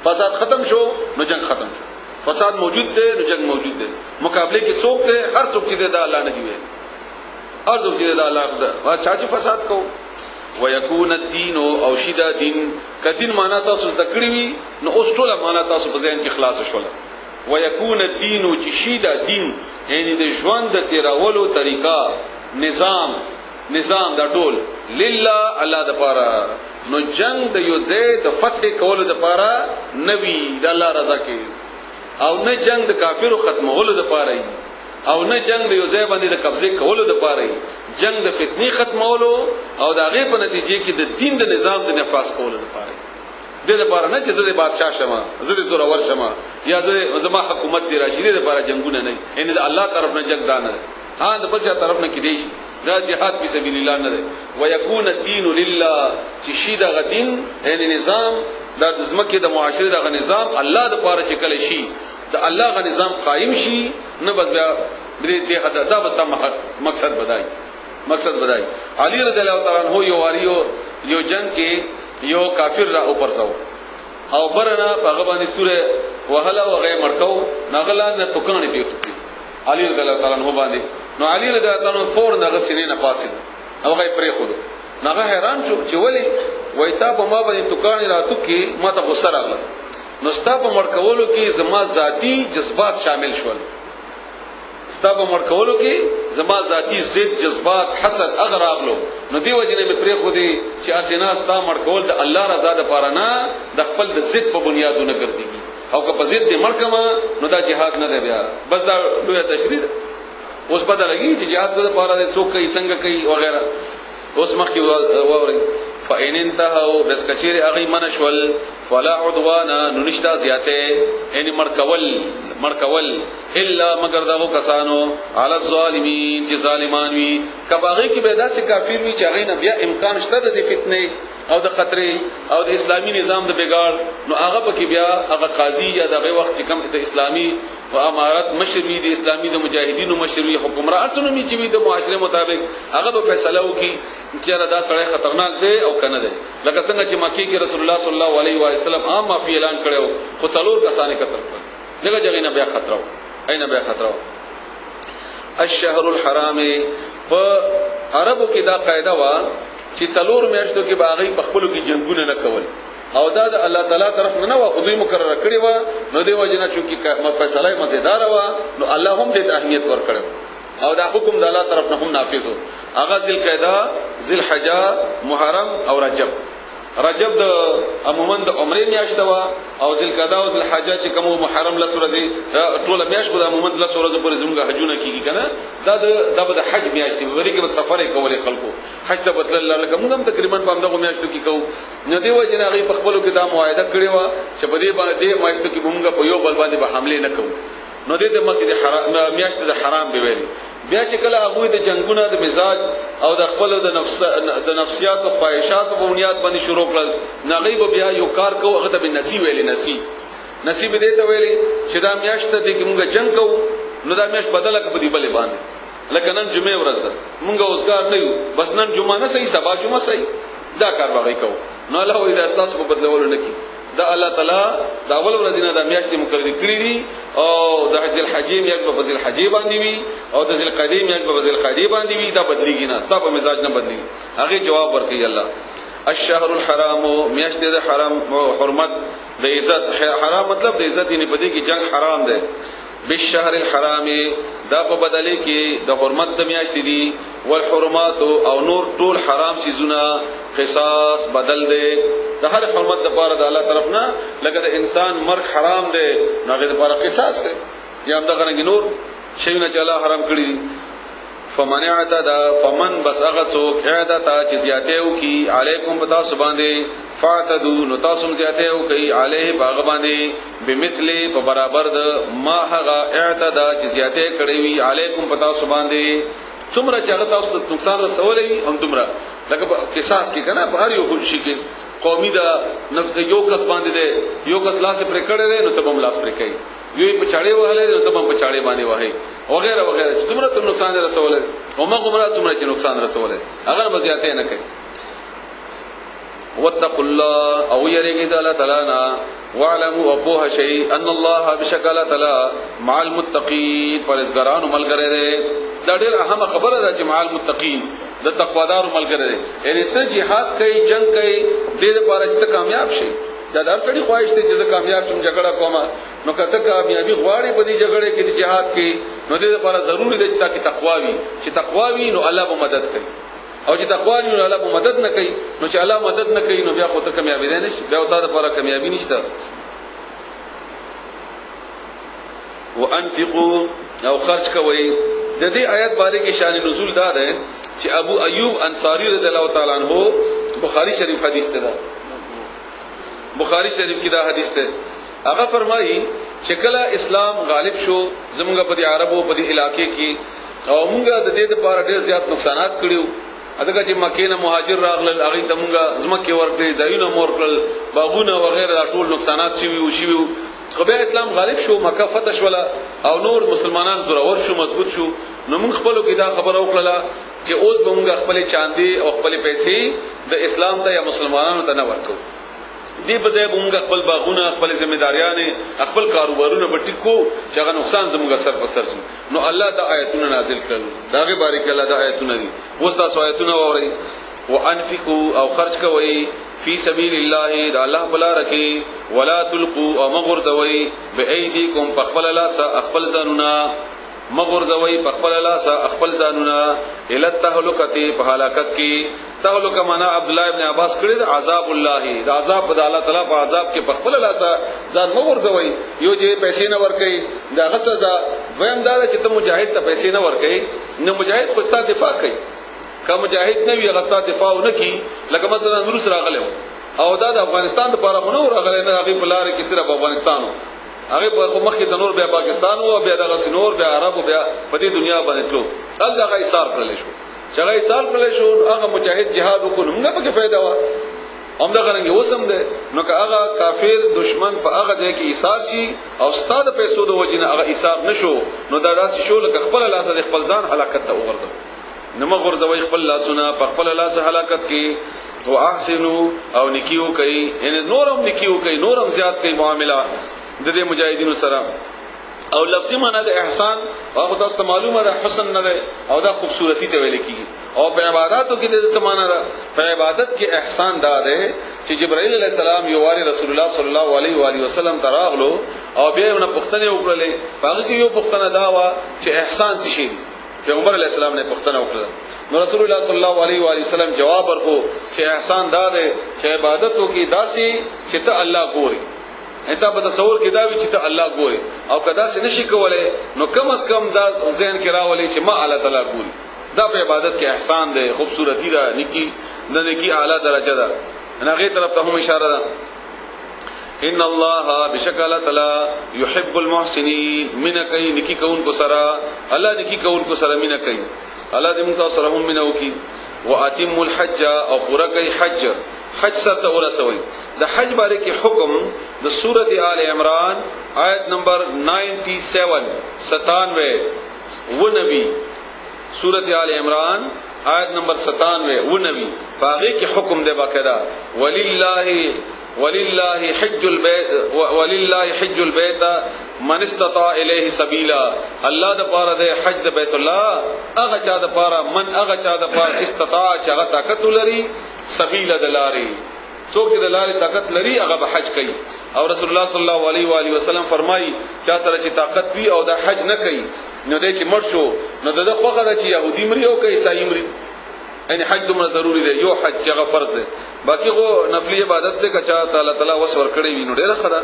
فساد ختم شو نو جنگ ختم شو فساد موجود دی نو جنگ موجود دی مقابله کې څوک دی هر څوک چې د الله نه دی وي اور دو چیزیں اللہ خدا وا چاچی فساد کو ويكون الدين او شدا دین کدین معنا تاسو ذکرې وي نو اوس ټول معنا تاسو په ذهن کې خلاص شول ويكون الدين چې شدا دین یعنی د ژوند د تیرولو طریقہ نظام دا ټول لله الله د پاره نو جنگ د یو ځای د فتح کولو د پاره نبی د الله رضا کې او نه جنگ د کافرو ختمولو د پاره او نه جنگ د یو ځای باندې د قبضه کولو د پاره جنگ د فتنې ختمولو او د هغه په نتیجه کې د دین د نظام د نفاذ کولو د پاره د لپاره نه چې زه بادشاہ شمه زه د زورور شمه یا زما حکومت دی راشي د لپاره جنگونه نه ان د الله طرف نه جنگ دانه ها د بل چا طرف نه کې دی دا جهاد فی سبیل الله نه دی ويكون الدين لله چې شي د غدین ان نظام د زمکه د معاشره د نظام الله د پاره چې کله شي د الله غ نظام قائم شي نه بس بیا دې حد دا بس مقصد بدای علی رضی الله تعالی عنہ یو واریو یو جنگ کې یو کافر را اوپر ځو او برنا هغه باندې توره وهلا وغه مړکاو نغلا نه توکانې پیټو علی رضی الله تعالی عنہ باندې نو علی رضی الله تعالی عنہ فور نه غسینې نه پاسید هغه پرې خود نغه حیران شو چې ولی وایتا په ما باندې توکانې راتو کې ما ته غوسه راغله نو ستا په مړکولو کې زما ذاتی جذبات شامل شول ستا په مړکولو کې زما ذاتی ضد جذبات حسد اغراغلو نو دی وجنه مې پرې خو دي چې اسینا ستا مړکول د الله رضا د پاره نه د خپل د ضد په بنیادونو ګرځي او که په ضد مړکما نو دا جهاد نه دی بیا بس دا لوی تشریح اوس پته لګي چې جهاد د پاره د څوک کوي څنګه کوي وغیرہ اوس مخکې ووري فإن انتهوا بس کچیر اغي منشول فلا عدوان ننشتا زیاته یعنی مرکول الا مگر دغه کسانو علی الظالمین چې ظالمان وي کباغي کې به داسې کافر وي چې هغه نه بیا امکان شته د فتنه او د خطرې او د اسلامی نظام د بګاړ نو هغه پکې بیا هغه قاضي یا دغه وخت چې کوم د اسلامی او امارت مشروي دي اسلامي د مجاهدینو مشروي حکمران څنګه می چې د معاشره مطابق هغه به فیصله وکي چې دا سړی خطرناک دی او کنه دی لکه څنګه چې مکه کې رسول الله صلی الله علیه و سلم عام معافي اعلان کړو خو څلور کسانې قتل کړ دغه ځای نه بیا خطر اين بیا خطر الشهر الحرام په عربو کې دا قاعده وا چې څلور میاشتو کې باغی په خپلو کې جنگونه نه کول او دا د الله تعالی طرف نه و او دوی مقرره کړی و نو دی وجنه چې فیصله مزیدار و نو الله هم دې اهمیت ور کړو او دا حکم د الله طرف نه هم نافذ و هغه ذل قعده ذل حجه محرم او رجب د عموما د عمره میاشت و او ذل قعده او ذل حجه چې کوم محرم لسره دي ټول میاشت د عموما لسره د پرې زموږ حجونه کیږي کنه دا د حج میاشت دی ورته کې سفر کولې خلکو حج ته بدل الله لکه موږ هم تقریبا په دغه میاشتو کې کوو نو دی وجه نه غي په خپلو کې دا معاهده کړی و چې په دې باندې میاشتو کې موږ په یو بل باندې به حمله نه کوو نو دې د مسجد حرام میاشت د حرام به ویلي بیا چې کله هغه د جنگونو د مزاج او د خپل د نفسیات او خواهشات په بنیاد باندې شروع کړل نغیب بیا یو کار کوو هغه ته به نصیب ویلي نصیب دې ته ویلي چې دا میاشت ته کې موږ جنگ کوو نو دا میاشت بدله کې بدی بلې باندې لکه نن جمعه ورځ ده موږ اوسګار نه یو بس نن جمعه نه صحیح سبا جمعه صحیح دا کار واغی کوو نو الله وې دا اساس په بدلولو نه کی دا الله تعالی دا اول ورځ نه د میاشتې مقرر کړی دي او د حج الحجیم یک په ذل حجې باندې وي او د ذل قدیم یک په ذل قدیم باندې وي دا بدلیږي نه ستا په مزاج نه بدلیږي هغه جواب ورکړي الله الشهر الحرام میاشتې د حرام حرمت د عزت حرام مطلب د عزت نه پدې کې جنگ حرام ده بالشهر الحرام دا په بدلی کې د حرمت د میاشتې دي والحرمات او نور ټول حرام شيزونه قصاص بدل ده د هر حرمت د پاره د الله طرف نه لکه د انسان مرګ حرام ده هغه د پاره قصاص ده یا هم دغه نور شیونه چې الله حرام کړی فمنعت دا فمن بس هغه څوک اعدتا چې زیاته او کی علیکم پتا سبحانه فاعتدوا نو تاسو زیاته او کی علیه باغ باندې بمثل په برابر د ما هغه اعتدا چې زیاته کړی وی علیکم پتا سبحانه څومره چې هغه تاسو نقصان رسولې هم تمره لکه قصاص کې کنه په هر یو شي کې قومي دا نفس یو کس باندې ده یو کس لاس پر کړه ده نو تبم لاس پر کوي یو په چاړې وهلې نو تبم په چاړې باندې وهي وغیرہ وغیرہ څومره تم نقصان رسولې او ما کومره څومره چې نقصان رسولې هغه مزياتې نه کوي واتقوا الله او يرګي تعالی نا واعلموا ابوه شيء ان الله بشکل تعالی مع المتقين پرهیزګارانو ملګری دی دا ډېر اهمه خبره ده چې مع المتقين د تقوادارو ملګری دی یعنی ته jihad کوي جنگ کوي دې لپاره چې ته کامیاب شې دا د سړي خواهش ته چې کامیاب شم جګړه کومه نو کته کامیابی غواړي په دې جګړه کې د jihad کې نو دې لپاره ضروری ده چې تاکي تقوا وي چې تقوا وي نو الله به مدد کوي او چې تقوا وي نو الله به مدد نه کوي نو چې الله مدد نه کوي نو بیا خو ته کامیابی نه شي بیا ته لپاره کامیابی نشته وانفقوا او خرج کوي د دې آیت باندې کې شان نزول دا ده چې ابو ایوب انصاری رضی الله تعالی عنہ بخاری شریف حدیث ته ده بخاری شریف کې دا حدیث ده هغه فرمایي چې کله اسلام غالب شو زموږ په دې عربو په دې علاقې کې او موږ د دې لپاره ډېر زیات نقصانات کړیو اته چې مکه نه مهاجر راغلل هغه ته موږ زمکه ورکړي ځایونه مورکل باغونه وغیرہ ټول نقصانات شوي خو بیا اسلام غالب شو مکه فتح شولا او نور مسلمانان زورور شو مضبوط شو نو موږ خپل کې دا خبر وکړه چې اوس به موږ خپل چاندي او خپل پیسې د اسلام ته یا مسلمانانو ته نه ورکو دی په ځای موږ خپل باغونه خپل ځمېداریان خپل کاروبارونه به ټیکو چې هغه نقصان زموږ سر په سر نو الله دا آیتونه نازل کړل داغه بارک الله دا آیتونه دي اوس تاسو آیتونه وورئ وانفقوا او خرج کوي فی سبیل الله دا الله بلا رکی ولا تلقوا او مغرضوي بأيديكم بخبل لاس اخبل ذنونا مغرضوي بخبل لاس اخبل ذنونا الى التهلكه په هلاکت کې تهلكه معنا عبد الله ابن عباس کړی دا عذاب الله دا عذاب د الله تعالی په عذاب کې بخبل لاس ځان مغرضوي یو چې پیسې نه ورکړي دا غسزه ویم دا چې ته مجاهد ته پیسې نه ورکړي نو مجاهد خو ستاسو دفاع کوي که مجاهد نه وي غستا دفاع نه کی لکه مثلا روس راغله او دا د افغانستان لپاره خو نو راغله نه هغه په لار کې صرف افغانستانو هغه په مخکې د نور بیا پاکستان او بیا د غسنور بیا عرب بیا په دې دنیا باندې تلو هغه ایثار کړل شو چې هغه ایثار کړل شو هغه مجاهد jihad وکړو موږ په کې फायदा و هم دا غرنګ وسم ده نو که هغه کافر دشمن په هغه ځای کې ایثار شي او ستاد پیسو د وجنه هغه ایثار نشو نو دا داسې شو لکه خپل لاس د خپل ځان هلاکت ته وګرځو نو مغرزوي خپل لاسونه په خپل لاس هلاکت کې او احسنو او نکیو کوي ان نورم نکیو کوي نورم زیات کوي معاملات د دې مجاهدینو سره او لفظي معنی د احسان هغه تاسو ته معلومه ده حسن نه ده او دا خوبصورتی ته ویل کیږي او په عبادتو کې د څه معنی ده په عبادت کې احسان دا ده چې جبرائیل علیه السلام یو واری رسول الله صلی الله علیه و آله وسلم تراغلو او بیا یې پوښتنه وکړلې هغه کې یو پوښتنه دا و چې احسان څه شي پیغمبر علیه السلام نه پوښتنه وکړه نو رسول الله صلی الله علیه و آله وسلم جواب ورکړو چې احسان دا ده چې عبادتو کې داسي چې ته الله ګوري انت په تصور کې دا وی چې ته الله ګوري او کدا څه نشي کولای نو کم از کم دا ذهن کې راولي چې ما الله تعالی ګوري دا په عبادت کې احسان ده خوبصورتی ده نیکی د نیکی اعلی درجه ده هغه طرف ته هم اشاره ده ان الله بشکل تعالی يحب المحسنين من کوي نیکی کون کو سرا الله نیکی کون کو سرا من کوي الله دې موږ سره هم منو کی واتم الحج او پورا کوي حج سره ورسوي د حج باره کې حکم د سورۃ آل عمران آیت نمبر 97 و نبی سورۃ آل عمران آیت نمبر 97 و نبی باقي کې حکم دی باقاعده ولله حج البيت من استطاع الیه سبیلا الله د پاره د حج د بیت الله هغه چا د پاره من هغه چا د پاره استطاع چې هغه طاقت لري سبیل دلاری څوک چې دلاري طاقت لري هغه به حج کوي او رسول الله صلی الله علیه و آله وسلم فرمایي چا سره چې طاقت وي او د حج نه کوي نو دې چې مړ شو نو دغه خوغه د چې يهودي مري او کوي عیسائی مري ان حج دومره ضروری دی یو حج هغه فرض دی باقي غو نفلی عبادت ته کچا تعالی تعالی وسور کړی وینو ډیره خدا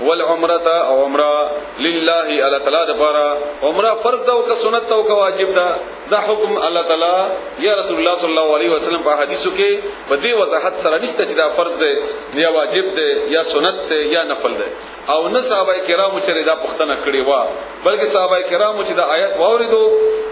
والعمره او عمره لله الله تعالی د پاره عمره فرض ده او که سنت ده او که واجب ده دا حکم الله تعالی یا رسول الله صلی الله علیه وسلم په حدیثو کې په دې وضاحت سره نشته چې دا فرض ده یا واجب ده یا سنت ده یا نفل ده او نه صحابه کرامو چې دا پوښتنه کړې و بلکې صحابه کرامو چې دا آیت واوریدو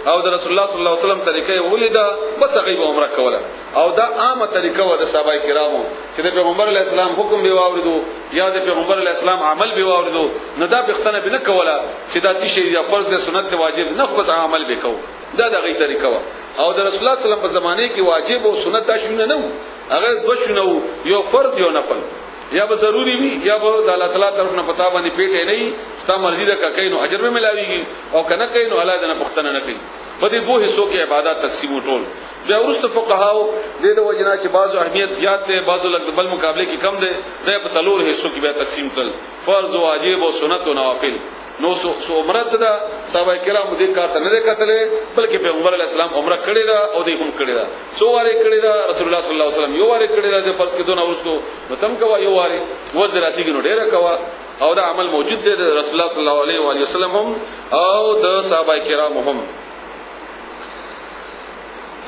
او د رسول الله صلی الله علیه وسلم طریقې ولیدا بس هغه به عمره کوله او دا عامه طریقه و د صحابه کرامو چې د پیغمبر علی السلام حکم به واوریدو یا د پیغمبر علی السلام عمل به واوریدو نه دا پوښتنه به نه کوله چې دا څه شی دی فرض ده سنت ده واجب نه خو بس عمل به کو دا دغه طریقه و او د رسول الله صلی الله علیه وسلم په زمانه کې واجب او سنت دا شونه نه هغه دوشونه یو فرض یو نفل یا به ضروری وي یا به د الله تعالی طرف نه پتا باندې پیټه نه ستا مرضی ده کینو اجر به ملاويږي او کنه کینو الله دې نه پښتنه نه کوي په دې دوه حصو کې عبادت تقسیم ټول بیا ورسته فقهاو د وجنا چې بعضو اهمیت زیات ده بعضو لږ بل مقابله کې کم ده د په څلور حصو کې بیا تقسیم کړل فرض واجب او سنت او نوافل نو سو عمره صدا صحابه کرام دې کار ته نه کتلې بلکې پیغمبر علی السلام عمره کړې ده او دې هم کړې ده سو واره کړې ده رسول الله صلی الله علیه وسلم یو واره کړې ده د فرض کې دونه ورسته نو تم کوا یو واره وځ راسي کې نو ډېر کوا او دا عمل موجود دی رسول الله صلی الله علیه و علیه وسلم هم او د صحابه کرام هم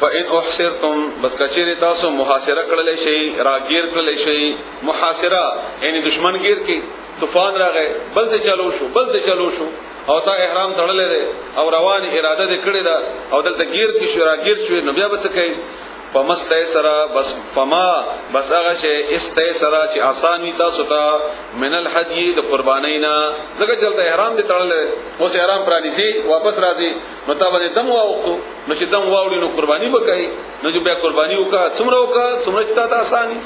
فإن احصرتم بس کچېره تاسو محاصره کړلې شي راګیر کړلې شي محاصره یعنی دشمنگیر کې طوفان راغی بل څه چلو شو او تا احرام تړلې ده او روان اراده دې کړې ده او دلته گیر کې شو راګیر شو نو بیا بس کوي فمستيسرا بس هغه شی استيسرا چې آسان وي تاسو ته من الحدي د قربانینا دغه چلته احرام دې تړلې اوس احرام پرانیسي واپس راځي نو تا باندې دم واوختو نو چې دم واوړي نو قرباني وکړي نو چې بیا قرباني وکړه څومره چې تاسو آساني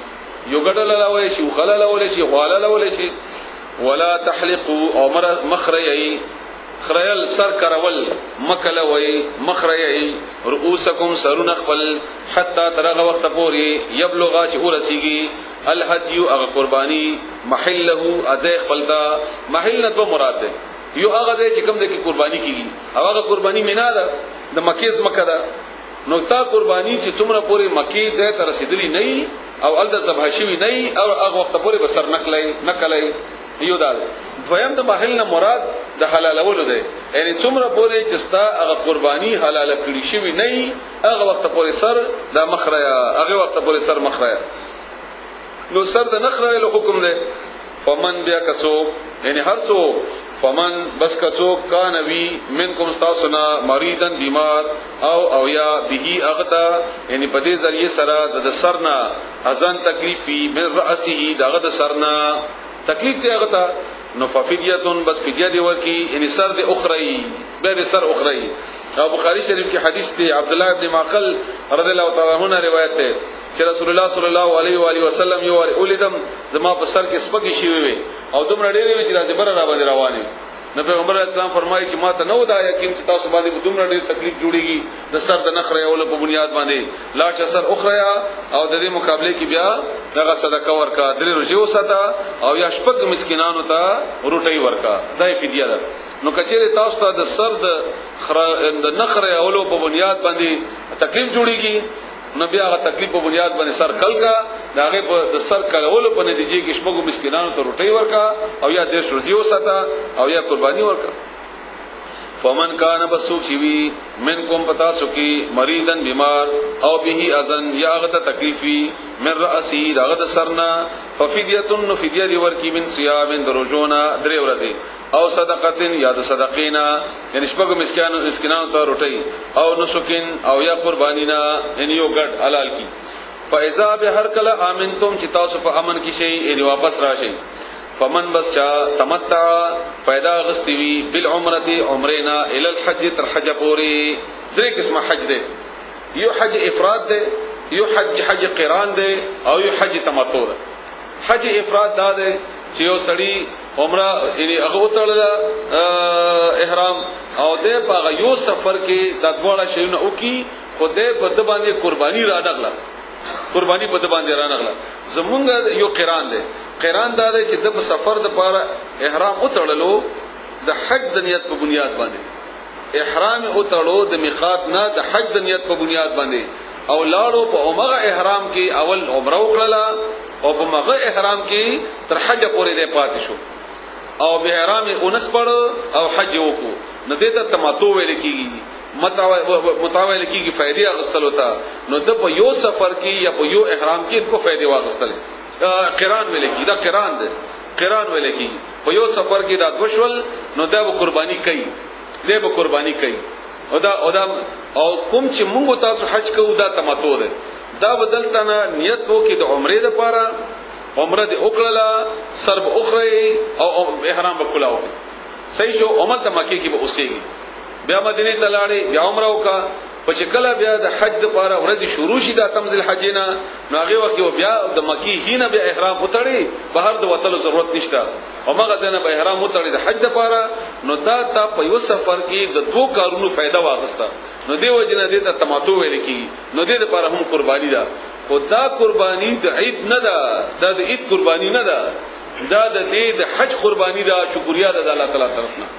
یو ګډل لاوي شي خلل ولې شي غوال ولې شي ولا تحلقوا عمر مخري خريل سر کرول مکلوي مخري رؤوسكم سرون خپل حتا ترغه وخت پوري يبلغ چې ورسیږي الهدي او قرباني محله ازه خپلتا محل نه مراد ده یو هغه چې کوم د کی قرباني کیږي هغه قرباني مینا ده د مکیز مکه ده نو تا قرباني چې څومره پوري مکی ته تر رسیدلی نه او ال د ذبح شوی نه او هغه وخت پوري بسر نکلای یو دا دویم د محل نه مراد د حلالولو ده یعنی څومره پورې چې ستا هغه قرباني حلاله کړی شوی نه هغه وخت پورې سر د مخریا هغه وخت پورې سر مخریا نو سر د نخره له حکم ده فمن بیا کسو یعنی هر سو فمن بس کسو کان وی منکم استاسنا مریضن بیمار او یا به اغتا یعنی په دې ذریعہ سره د سرنا اذن تکلیفی من راسه دغه د سرنا تکلیف ته اغتا نو ففدیتون بس فدیه دی ورکی یعنی سر د اخری به سر اخری او بخاری شریف کی حدیث دی عبد الله ابن معقل رضی الله تعالی عنہ روایت ہے چې رسول الله صلی الله علیه و آله وسلم یو اولیدم زما په سر کې سپکی شي وي او دومره ډېری وی چې راځي بر را باندې رواني نو پیغمبر اسلام فرمایي چې ما ته نو دا یقین چې تاسو باندې دومره ډېر تکلیف جوړيږي د سر د نخره او په بنیاد باندې لا شسر اخریا او د دې مقابله کې بیا دغه صدقه ورکا درې روزي وساته او یا شپږ مسکینانو ته روټي ورکا دای فدیه ده نو کچېره تاسو ته د سر د نخره او په بنیاد باندې تکلیف جوړيږي نو بیا هغه تکلیف په بنیاد باندې سر کل کا داغه په د سر کولو په نتیجې کې شپږو مسکینانو ته روټي ورکا او یا د شرزي وساته او یا قرباني ورکا فمن کان بسوک شوی منکم پتا سکی مریضن بیمار او به اذن یا غت تکلیفی من راسی داغه سرنا ففدیه فدیه دی ورکی من صيام دروجونا درې ورځې او صدقتن یا د صدقینا یعنی شپږ مسکینانو ته روټي او نسکین او یا قربانینا یعنی یو ګډ حلال کی فاذا بهر کله امنتم چې تاسو په امن کې شي یعنی واپس راشي فمن بس چا تمتع فائدہ غستوی بالعمرة عمرینا الى الحج تر حج پوری درې قسمه حج ده یو حج افراد ده یو حج قران ده او یو حج تمتع ده حج افراد ده چې یو سړی عمره یعنی هغه وتړل احرام او ده په یو سفر کې د دواړه شیونه وکي خدای په د باندې قرباني را نغله قرباني په د باندې را نغله زمونږ یو قران ده قران دا چې د سفر د پاره احرام وتړلو د حج د نیت په بنیاد باندې احرام وتړلو د میقات نه د حج د نیت په بنیاد باندې او لاړو په عمره احرام کې اول عمره وکړه او په مغه احرام کې تر حج پورې دی پاتې شو او به احرام اونس پړ او حج وکړو نو دې ته تمتع ویل کیږي متاویل کیږي فائدې اغستل وتا نو د په یو سفر کې یا په یو احرام کې کو فائدې واغستل قران ویل کی دا قران ده قران ویل کی په یو سفر کې دا دوشول نو دا به قرباني کوي دې به قرباني کوي او کوم چې موږ تاسو حج کوو دا تمتع ده دا بدلته نیت وو کې د عمره لپاره عمره دې وکړه سرب اخرى او احرام وکړاو صحیح شو عمر ته مکه کې به اوسېږي بیا مدینه ته لاړې بیا عمره وکړه په شکل بیا د حج د لپاره ورځ شروع شي د تمذل حجینا نو هغه وخت بیا د مکی هینه به احرام وتړي بهر د وتلو ضرورت نشته او هغه دنه به احرام وتړي د حج د لپاره نو دا تا په یو سفر کې د دوه کارونو فائدہ واغسته نو دی وجنه دې ته تمتع ویل کی نو دې لپاره هم قرباني ده خدا قرباني د عید نه ده د عید قرباني نه ده دا د دې د حج قرباني ده شکریا ده الله تعالی طرفنا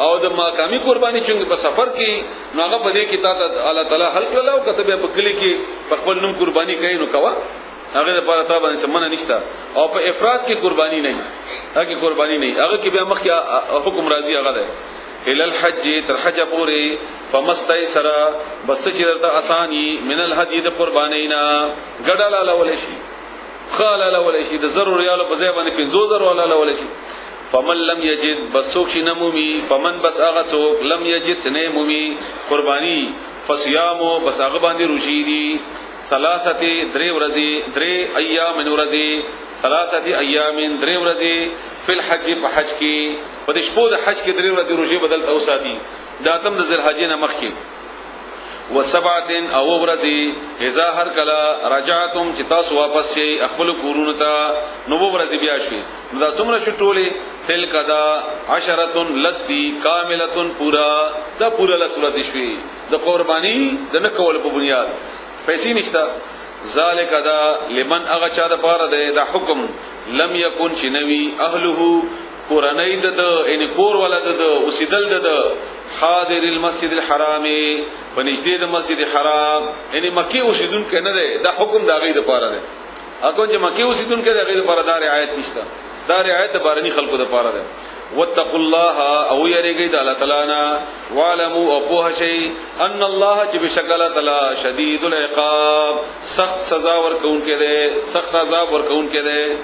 او د ماقامی قربانی چې په سفر کې نو هغه په دې کې ته الله تعالی حل کړل او کتبه په کلی کې په خپل نوم قربانی کوي نو کوا هغه لپاره ته باندې سمنه نشته او په افراد کې قربانی نه هغه قربانی نه هغه کې بیا مخکې حکم راځي هغه ده ال الحج تر حج پوری فمستيسر بس چې درته اساني من الهدي د قربانینا ګډاله لول شي خاله لول شي د ضرور ریال په ځای باندې 5000 ولا لول شي فمن لم یجد بسوک شي نمومي فمن بس هغه څوک لم یجد سنه مومي قرباني فصيامو بس هغه باندې روشي دي ثلاثه درې ورځې درې ایام ورځې ثلاثه ایام درې ورځې فل حج په حج کې په دې شپو د حج کې درې ورځې روشي بدل او ساتي دا تم د ذل حج نه مخ کې وسبعتن او ورځي اذا هر کلا رجعتم چې تاسو واپس شي خپل کورونو ته نو ورځي بیا شي دا څومره شټولې تل کدا عشرتن لسدی کاملتن پورا دا پورا لسورت شوي د قرباني د نه کول په بنیاد پیسې نشتا ذالک دا لمن اغه چا د پاره د حکم لم یکن شنوی اهله قرانای د ان کور ولد د وسیدل د حاضر المسجد الحرام بنجدی د مسجد حرام یعنی مکی اوسیدون کې نه ده دا حکم دا غي د پاره ده اګون چې مکی اوسیدون کې دا غي د پاره دار آیت نشته دار آیت د بارني خلقو د پاره ده واتقوا الله او یریږي د الله تعالی نه وعلموا ابوه شی ان الله چې بشکل تعالی شدید العقاب سخت سزا ورکون کې ده سخت عذاب ورکون کې ده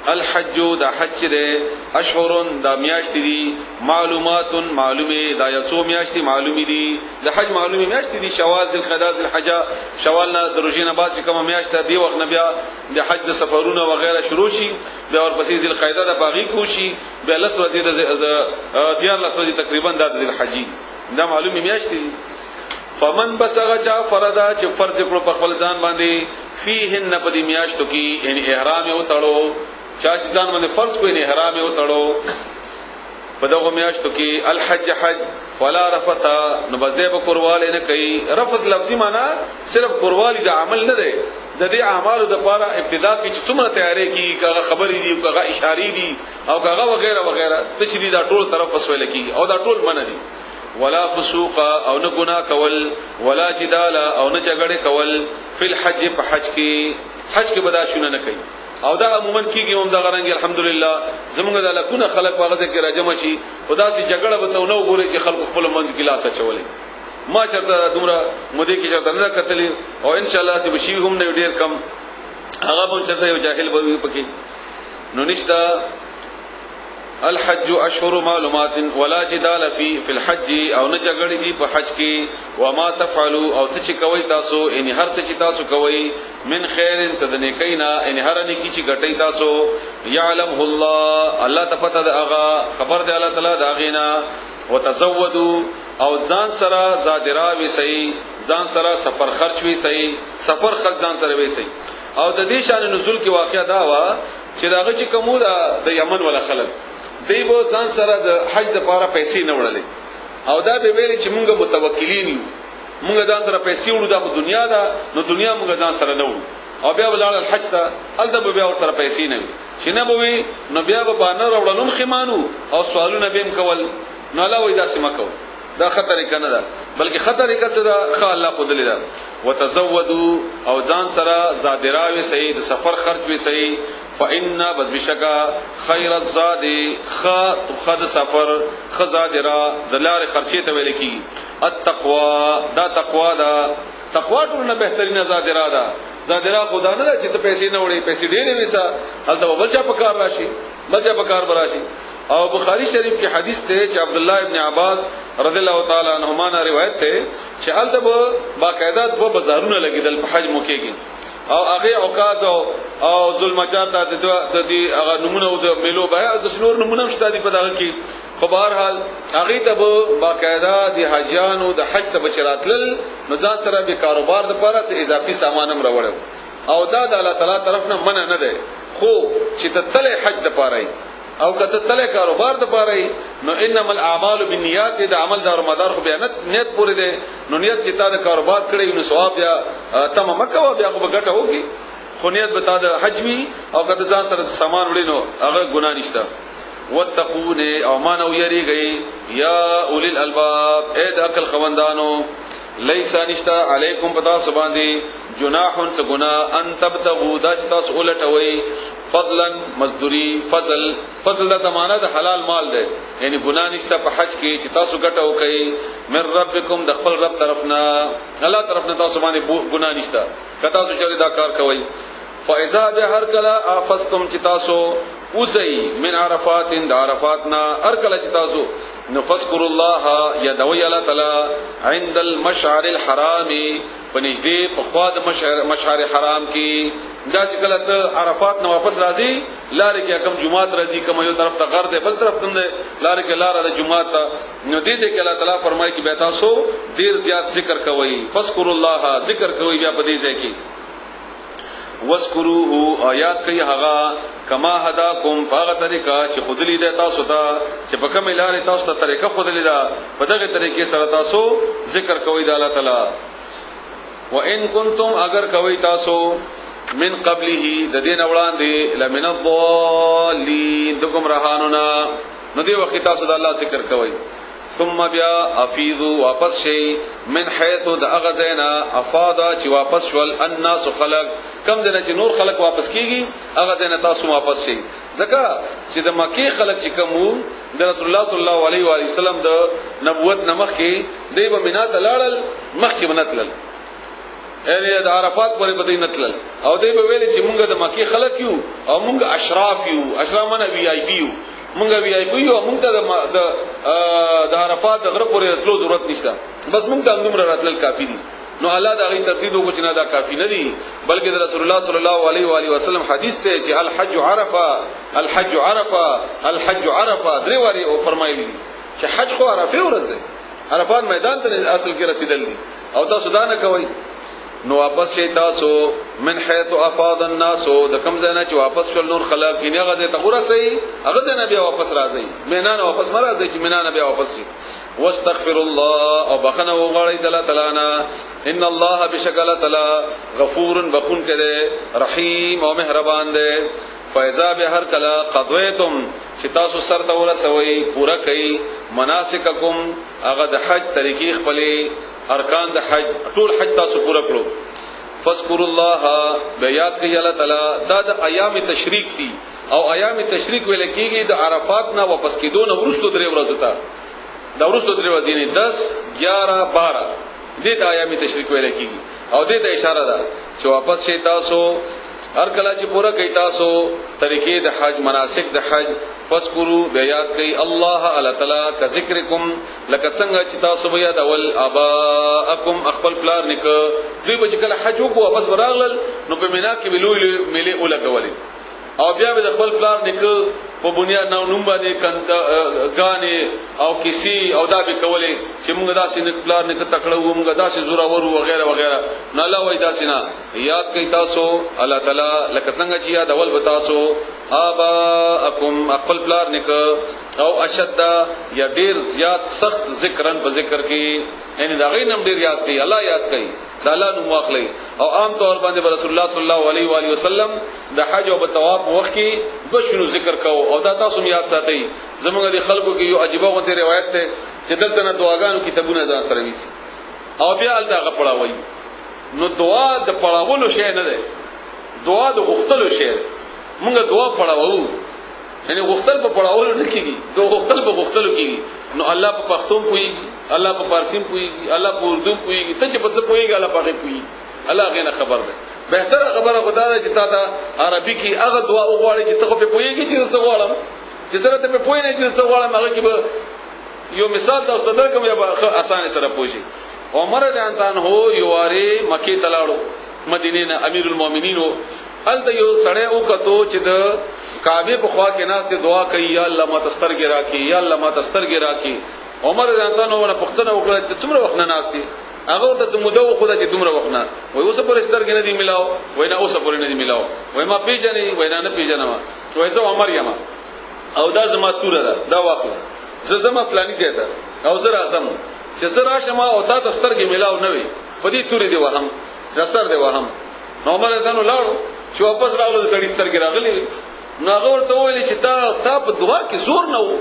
الحج دا حج ده اشهر دا میاشت دي معلومات معلومه دا یسو میاشت معلومی دي د حج معلومی میاشت دي شوال ذل قعده ذل حجه شوال نه دروژینه بعد چې کوم میاشت دی وخت نه بیا د حج د سفرونه و غیره شروع شي بیا ور پسې ذل قعده د باغی کوشي بیا لسره دي د دیار لسره تقریبا د ذل حجي دا معلومی میاشت دي فمن بسغ چا فردا چې فرض کړو په خپل ځان باندې فيهن په دې میاشتو کې یعنی احرام یو تړو چا چې ځان باندې فرض کوی نه احرام یو تړو په دغه میاشتو کې الحج حج فلا رفث نو بځه به کورواله نه کوي رفث لفظي معنی صرف کوروالی د عمل نه دی د دې اعمالو د لپاره ابتدا کې چې څومره تیاری کی کاغه خبرې دي کاغه اشارې دي او کاغه وغیرہ وغیرہ څه چې دا ټول طرف وسوي لکی او دا ټول منه دي ولا فسوق او نه ګناه کول ولا جدال او نه جګړه کول فی الحج په حج کې بدا شونه نه کوي او دا عموما کیږي هم دا غرانګي الحمدلله زمونږ د لکونه خلق باغ ته کې راجم شي خدا سي جګړه به نو ګوري چې خلق خپل منځ کې لاس اچولې ما چرته دومره مودې کې چرته نه کتلې او ان شاء الله چې بشي هم نه ډیر کم هغه به چرته یو جاهل به پکې نو نشتا الحج اشهر معلومات ولا جدال في الحج او نه جګړې دي په حج کې وما تفعلوا او څه چې کوي تاسو ان هر څه چې تاسو کوي من خیر صدنه کینا ان هر نه کی چې غټي تاسو يعلمه الله ته پته ده خبر ده الله تعالی دا غینا وتزودوا او ځان سره زادرا وی صحیح ځان سره سفر خرج وی صحیح سفر خرج ځان سره وی صحیح او د دې شان نزول کې واقعا دا وا چې داغه چې کومو د یمن ولا خلک دی به ځان سره د حج لپاره پیسې نه وړلې او دا به ویلي چې موږ متوکلین یو موږ ځان سره پیسې وړو د دنیا دا نو دنیا موږ ځان سره نه وړو او بیا ولال الحج ته الته بیا ور سره پیسې نه وي چې نه بوي نو بیا به باندې وړلون خمانو او سوالونه بهم کول نو الله وې دا سم کو دا خطر کنه ده بلکې خطر کڅ ده خ الله خود لیدا وتزودوا او ځان سره زادراوي صحیح د سفر خرج وي صحیح فإن بذبشکا خیر الزاد خد سفر خزادرا دلار خرچه ته ویل کی التقوا دا تقوا ټول نه بهترینه زادرا ده زادرا خدا نه چې ته پیسې نه وړي پیسې ډېرې وسه البته بل چا په کار راشي بل چا په کار براشي او بخاری شریف کی حدیث ته چې عبد الله ابن عباس رضی الله تعالی عنهما نے روایت ته چې البته باقاعده دو بازارونه لګیدل په حج موکه کې او هغه اوقاز او ظلمچات د دې هغه نمونه او د میلو بیا د شنور نمونه مشته دي په دغه کې خو بهر حال هغه ته باقاعده د حاجانو د حج ته بشراتل نو ځان سره به کاروبار د لپاره اضافي سامان هم راوړل او دا د الله تعالی طرف نه منع نه ده خو چې ته تل حج د لپاره او کته تل کاروبار د پاره نو انما الاعمال بالنیات د عمل دار مدار خو بیانت نیت پوره ده نو نیت چې تا د کاروبار کړی نو ثواب یا تمام مکو بیا خو بغټه ہوگی خو نیت به تا د حج وی او کته ځان سره سامان وړي نو هغه ګناه نشته وتقون او مان او یریږي یا اول الالباب اے د عقل خوندانو لیس نشتا علیکم پتا سباندی جناح سگنا ان تبتغوا داشتا سولټوي فضلا مزدوری فضل د معنا د حلال مال ده یعنی ګنا نشتا په حج کې چې تاسو ګټو کوي من ربکم د خپل رب طرفنا الله طرفنا تاسو باندې ګنا نشتا کته تاسو چری دا کار کوي فاذا بهر کلا افستم چې تاسو اوزئی من عرفات د عرفاتنا هر کله چې تاسو نفذكر الله يدوي الله تعالی عند المشعر الحرام پنځدې په خوا د مشعر حرام کې دا چې کله ته عرفات نه واپس راځي لارې کې کوم جمعات راځي کوم یو طرف ته غر ده بل طرف ته لارې کې لار د جمعات نو دې کې الله تعالی فرمایي چې به تاسو ډیر زیات ذکر کوئ فذكر الله ذکر کوئ بیا په دې ځای کې وذکروه آیات کوي هغه کما هداکم هغه طریقہ چې خودلی ده تاسو ته چې په کومه لارې تاسو ته طریقہ خودلی ده په دغه طریقې سره تاسو ذکر کوئ د الله تعالی وان کنتم اگر کوئ تاسو من قبله د دین وړاندې لمن الضالین د گمراهانو نو دی وخت تاسو د الله ذکر کوئ ثم بیا افیذو واپس شي من حيث د اغذینا افادا چې واپس شول الناس خلق کم دنه چې نور خلق واپس کیږي اغذینا تاسو واپس شي ځکه چې د مکی خلق چې کوم د رسول الله صلی الله علیه و علیه وسلم د نبوت نمخ کې دی به مینا ته لاړل مخ کې منتلل یعنی د عرفات پورې بدې نتلل او دوی به ویل چې مونږ د مکی خلک یو او مونږ اشراف یو اشرامانه وی آی پی یو مونږ وی آی پی یو مونږ ته د عرفات غره پورې راتلو ضرورت نشته بس مونږ ته عمره راتلل کافی دي نو الله دا غي تردید وکړي چې نه دا کافی نه دي بلکې د رسول الله صلی الله علیه و علیه وسلم حدیث ته چې الحج عرفه الحج عرفه الحج عرفه درې واری او فرمایلی چې حج خو عرفه ورځ ده عرفات میدان ته اصل کې رسیدل دي او تاسو دا نه کوئ نو واپس شي تاسو من حيث افاض الناس د کوم ځای نه چې واپس شول نور خلق یې هغه ته ورسي هغه ته بیا واپس راځي مینا نه واپس مرزي چې مینا نه بیا واپس شي واستغفر الله او بخنه وغړی تعالی نه ان الله بشکل تعالی غفور بخون کده رحیم او مهربان ده فایزا به هر کلا قضیتم چې تاسو سر ته ورسوي پورا کوي مناسککم هغه د حج طریقې خپلې ارکان د حج ټول حج تاسو پورا کړو فذكر الله بیات کوي الله تعالی دا د ایام تشریق دي او ایام تشریق ویل کېږي د عرفات نه واپس کېدو نه ورستو درې ورځې ته دا ورستو درې ورځې نه 10 11 12 دې ته ایام تشریق ویل کېږي او دې ته اشاره ده چې واپس شي تاسو هر کله چې پورا کوي تاسو طریقې د حج مناسک د حج فذكروا بیات کوي الله تعالی کا ذکرکم لکه څنګه چې تاسو بیا د ول اباءکم خپل پلار نک دوی به کله حج وکړو واپس وراغلل نو په مینا کې ویلو ملي اولګولې او بیا به خپل پلار نک په بنیاد نو نوم باندې غانې او کسی او دا به کولې چې موږ داسې نک پلار نک تکړه وو موږ داسې زورا ورو وغیرہ وغیرہ نه لا وای داسې نه یاد کوي تاسو الله تعالی لکه څنګه چې یاد اول وتاسو اباءکم خپل پلار نک او اشد یا ډیر زیات سخت ذکرن په ذکر کې یعنی دا غي نم ډیر یاد کوي الله یاد کوي دا الله نو واخلي او عام طور باندې رسول الله صلی الله علیه و علیه وسلم د حج او طواف وخت کې بشنو ذکر کو او دا تاسو یاد ساتئ زموږ د خلکو کې یو عجيبه غونډه روایت ده چې دلته نه دعاګانو کتابونه ځان سره ویسي او بیا الته غپړاوي نو دعا د پړاولو شی نه ده دعا د غختلو شی مونږه دعا پړاوو یعنی غختل په پړاولو نه کیږي دوه غختل په غختلو کیږي نو الله په پښتون کويږي الله په فارسی کويږي الله په اردو کويږي ته چې په څه کويږي الله په هغه کوي الله غنه خبر ده بهتره خبره خدا ده چې تا ته عربي کې هغه دعا وغواړي چې ته په کويږي چې څه غواړم چې سره ته په پوي نه چې څه غواړم هغه کې یو مثال تاسو ته درکوم یا اسانه سره پوښي عمر رضی الله عنه یو واره مکه تلاړو مدینه نه امیر المؤمنین الته یو سړی او کتو چې د کعبه په خوا کې ناس ته دعا کوي یا الله ما تسترګې راکې یا الله ما تسترګې راکې عمر رضی الله عنه ونه پښتنه وکړه چې څومره وخت نه ناس دي هغه ته موده خدا چې دومره وخت نه وای اوس پر سترګې نه دی ملاو وای نه اوس پر نه دی ملاو وای ما پیژنې وای نه پیژنم وای زه عمر یم او دا زما توره ده دا واقع زما فلانی دی ده او زه راځم چې زه راشم او تا تسترګې ملاو نه وي په دې تورې دی وهم رسر دی وهم نو عمر رضی الله لاړو چې واپس راغله د سړی سترګې راغلي نو هغه ورته ویل چې تا په دعا کې زور نه وو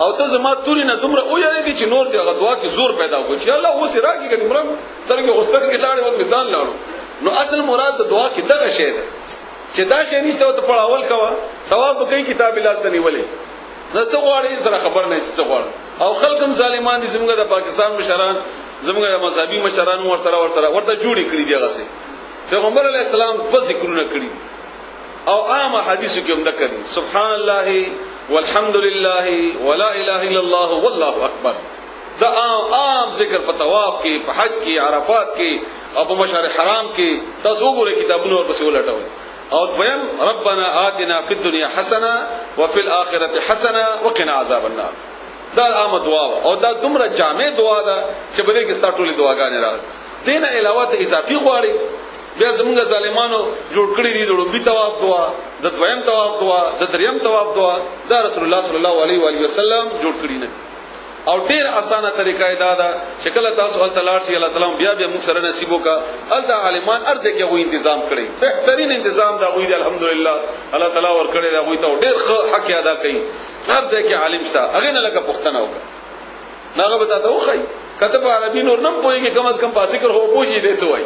او ته زما توري نه دومره او یاري چې نور دی هغه دعا کې زور پیدا وکړي چې الله اوس راګي کني مرم سترګې غوستر کې لاړې ور میدان لاړو نو اصل مراد د دعا کې دغه شی ده چې دا شی نشته ته پړاول کوا ثواب کوي کتاب الله ستنی ولې نه څه غواړي سره خبر نه څه غواړي او خلکم ظالمان دي زموږ د پاکستان مشران زموږ د مذهبي مشران ورته جوړی کړی دی هغه سي پیغمبر علی السلام په ذکرونه کړی او عام حدیثو کې هم ذکر سبحان الله والحمد لله ولا اله الا الله والله اکبر دا عام ذکر په طواف کې په حج کې عرفات کې او په مشعر حرام کې تاسو وګورئ کتابونه ورپسې ولټوي او دویم ربنا آتنا فی الدنيا حسنه وفي الاخره حسنه وقنا عذاب النار دا عام دعا او دا دومره جامع دعا ده چې بده کې ستاسو دعاګانې راغلي دینه علاوه اضافي غواړي بیا زمونږ ظالمانو جوړ کړی دي د لومبي طواف دعا د دویم طواف دعا د دریم طواف دعا دا رسول الله صلی الله علیه و علیه وسلم جوړ کړی نه او ډیر اسانه طریقه دا ده چې کله تاسو ال تعالی شي الله تعالی بیا موږ سره نصیب وکا ال عالمان ارده کې وو تنظیم کړی بهترین تنظیم دا وې الحمدلله الله تعالی ور کړی دا وې ته ډیر حق ادا کړي ارده کې عالم شته هغه نه لکه پښتنه وکړه ناغه به دا وخی کتب عربی نور نم پويږي کم از کم پاسې کړ هو پوښي دې سوای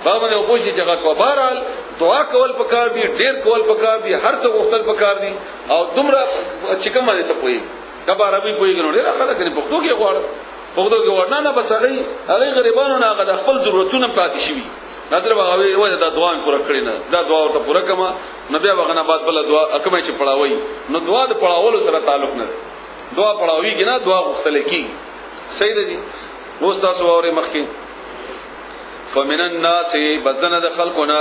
باندې او پوښي جگہ کو بهرحال دعا کول پکار دي ډیر کول پکار دي هر څه وختل پکار دي او دومره چې کوم باندې ته پوي کبه عربي پويږي نو ډیر خلک نه پښتو کې غواړي پښتو کې ورنه نه بس هغه غریبانو نه هغه خپل ضرورتونه پاتې شي نظر باغوي و دا دعا پورا کړی نه دا دعا ورته پورا کما نو بیا وغنه بعد بل دعا کومه چې پړاوي نو دعا د پړاولو سره تعلق نه دعا پړاوي کې نه دعا غوښتل کی صحیح دی اوس تاسو اوري مخکې فمن الناس بزنه د خلقنا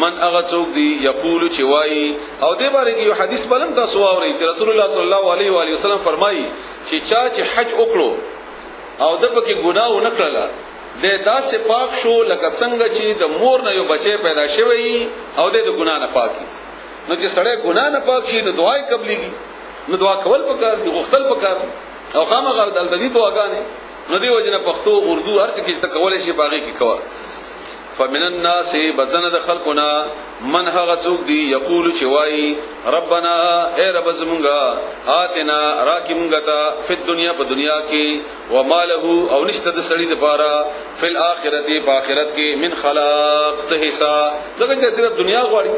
من اغڅوک دی یقول چې وای او دې باره کې یو حدیث بلم تاسو اوري چې رسول الله صلی الله علیه و علیه وسلم فرمایي چې چې حج وکړو او د پکې ګناه ونه کړلا د داسې پاک شو لکه څنګه چې د مور نه یو بچی پیدا شوی او د ګناه نه پاکي نو چې سړی ګناه نه پاک شي نو دعای قبليږي نو دعا کول پکار دي غوښتل پکار او خامخا د دې دعاګانې نو دی وجنه پښتو اردو هر څه کې تکول شي باغی کې کوا فمن الناس بزنه د خلقنا من هغه څوک دی یقول چې وای ربنا اے رب زمونږه آتنا راکی مونږه تا په دنیا په دنیا کې و ماله او نشته د سړي لپاره فل اخرته په اخرت کې من خلاق ته حصہ دغه چې صرف دنیا غواړي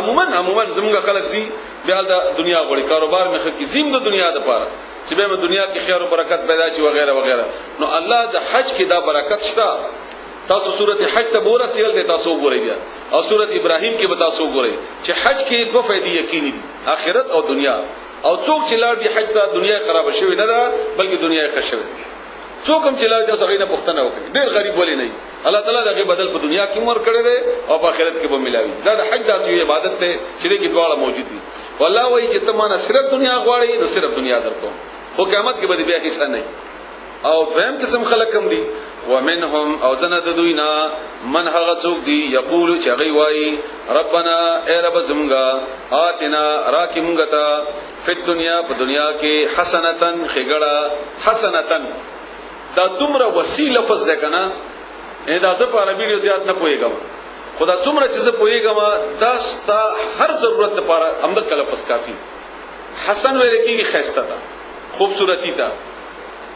عموما زمونږه خلک زی بیا د دنیا غواړي کاروبار مخ کې زم د دنیا لپاره چې به دنیا کې خیر او برکت پیدا شي وغیرہ وغیرہ نو الله د حج کې دا برکت شته تاسو سورته حج ته ګورئ سیل د تاسو ګورئ بیا او سورته ابراهیم کې به تاسو ګورئ چې حج کې دوه فائدې یقیني دي آخرت او دنیا او څوک چې لاړ دی حج ته دنیا خراب شوی نه ده بلکې دنیا ښه شوی څوک هم چې لاړ دی اوسه غینه پښتنه وکړي ډېر غریب ولې نه الله تعالی دغه بدل په دنیا کې عمر کړی دی او په آخرت کې به ملاوي دا د حج داسې عبادت ته چې دغه دواړه موجود دي والله وایي چې تمانه صرف دنیا غواړي نو صرف دنیا درکوم خو قیامت کې به بیا حصہ نه او فهم قسم خلق کم دي ومنهم او دنا دوینا من هغه څوک دی یقول چې غي وای ربنا اے رب زمونږه آتنا راکی مونږه تا په دنیا په دنیا کې حسنتن خګړه حسنتن دا دومره وسیع لفظ ده کنه دا څه په عربي ډیر زیات نه پويګم خدا څومره چې زه پويګم دا ستا هر ضرورت لپاره همدا لفظ کافی حسن ویل کېږي خيسته ده خوبصورتی ده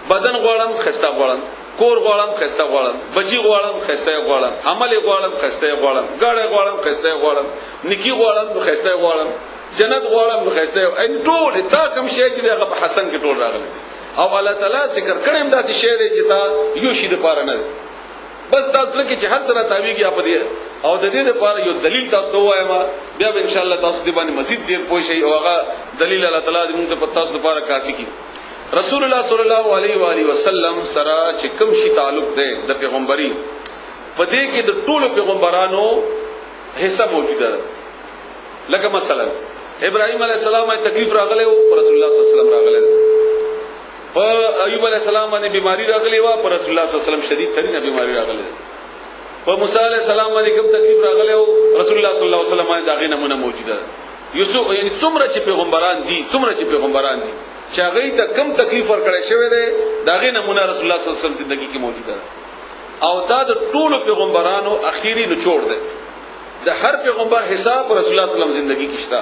بدن غواړم خسته غواړم کور غواړم خسته غواړم بچي غواړم خسته غواړم عمل غواړم خسته غواړم ګاډه غواړم خسته غواړم نکی غواړم خسته غواړم جنت غواړم خسته ان ټول تا کوم شی چې دغه په حسن کې ټول راغلي او الله تعالی ذکر کړم داسې شی دی چې تا یو شی د پاره نه بس تاسو لکه چې هر سره تاویږي اپ دی او د دې لپاره یو دلیل تاسو وایم بیا به ان شاء الله تاسو دی باندې مزید ډیر پوه شئ او هغه دلیل الله تعالی دې موږ ته تاسو لپاره کافی کی رسول الله صلی الله علیه و آله وسلم سره چې کوم شي تعلق دی د پیغمبري په دې کې د ټولو پیغمبرانو حصہ موجوده ده لکه مثلا ابراهيم عليه السلام ته تکلیف راغله او رسول الله صلی الله علیه وسلم راغله په ایوب علیه السلام باندې بیماری راغلی و پر رسول الله صلی الله علیه وسلم شدید ترینه بیماری راغله په موسی علیه السلام باندې کوم تکلیف راغله او رسول الله صلی الله علیه وسلم باندې داغه نمونه موجوده ده یوسف یعنی څومره چې پیغمبران دي چې هغه ته کم تکلیف ورکړی شوی دی داغه نمونه رسول الله صلی الله علیه وسلم زندگی کې موجوده ده او دا د ټولو پیغمبرانو اخیری نچوړ ده د هر پیغمبر حساب رسول الله صلی الله علیه وسلم زندگی کې شته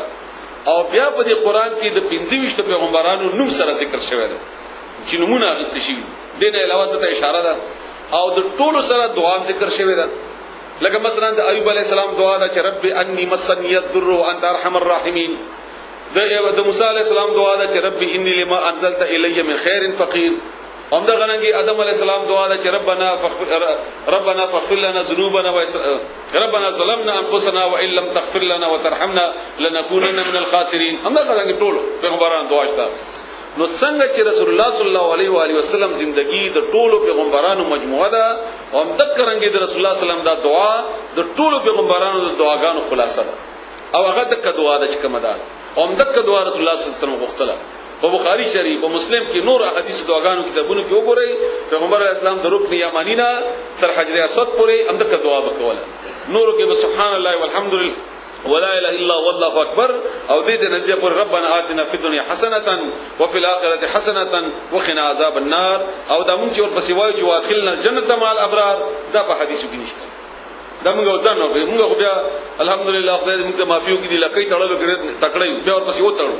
او بیا په دې قران کې د 25 پیغمبرانو نوم سره ذکر شوی دی چې نمونه اغسته شي دغه علاوه څه اشاره ده او د ټولو سره دعا ذکر شوی ده لکه مثلا د ایوب علی السلام دعا ده چې رب انی مسنی الضر وانت ارحم الراحمین د موسی علی السلام دعا ده چې رب انی لما انزلت الی من خیر فقیر هم دا غننګي ادم علی السلام دعا ده چې ربنا فاغفر لنا ذنوبنا ربنا ظلمنا انفسنا وان لم تغفر لنا وترحمنا لنكونن من الخاسرین هم دا غننګي ټولو پیغمبرانو دعا شته نو څنګه چې رسول الله صلی الله علیه و علیه وسلم زندگی د ټولو پیغمبرانو مجموعه ده او هم دکرنګي د رسول الله صلی الله علیه وسلم دا دعا د ټولو پیغمبرانو د دعاګانو خلاصه ده او هغه دغه دعا ده چې کومه ده او هم دغه دعا رسول الله صلی الله علیه وسلم غوښتله په بخاری شریف او مسلم کې نور احادیث دعاګانو کتابونو کې وګورئ پیغمبر اسلام د رکن یمانی نه تر حجر اسود پورې هم دغه دعا وکوله نور کې سبحان الله والحمد لله ولا اله الا الله والله اکبر او دې نتیجه پر ربنا آتنا فی الدنيا حسنه وفي الاخره حسنه وقنا عذاب النار او دا مونږ چې ورپسې وایو چې واخلنا الجنه مع الابرار دا په حدیثو کې نشته دا موږ ځانو موږ خو بیا الحمدلله خدای دې موږ ته معافي وکړي لکه تړلو کې تکړه بیا ورپسې وتړو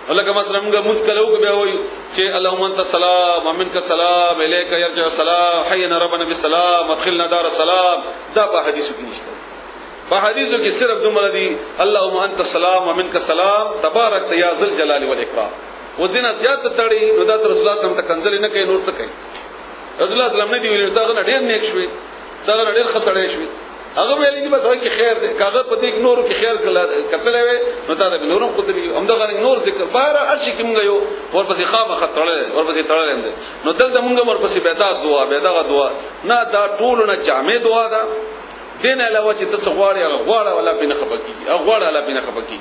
الله مثلا موږ مونږ کلو کې بیا وایو چې اللهم انت السلام ومنك السلام اليك يرجع السلام حينا ربنا بالسلام ادخلنا دار السلام دا په حدیثو کې نشته په حدیثو کې صرف دومره دي اللهم انت السلام ومنك السلام تبارك يا ذل الجلال والاكرام ودینه زیات تړي نو دا رسول الله صلی الله علیه وسلم ته کنځل نه کوي نور څه کوي رسول الله صلی الله علیه وسلم نه دی ویل تا غن ډیر نیک شوی تا غن ډیر خسړې شوی هغه ویلي دي بس هغه کې خیر دی کاغه په دې نورو کې خیر کتلې وي نو تا د نورو قدرت هم دا غن نور ذکر بهر ارشي کې مونږ یو ورپسې خامہ خطرل ورپسې تړل نو دلته مونږ ورپسې بيدغه دعا نه دا ټول نه جامع دعا ده دین علاوه چې تاسو غواړي ولا بنه خپکی غواړي ولا بنه خپکی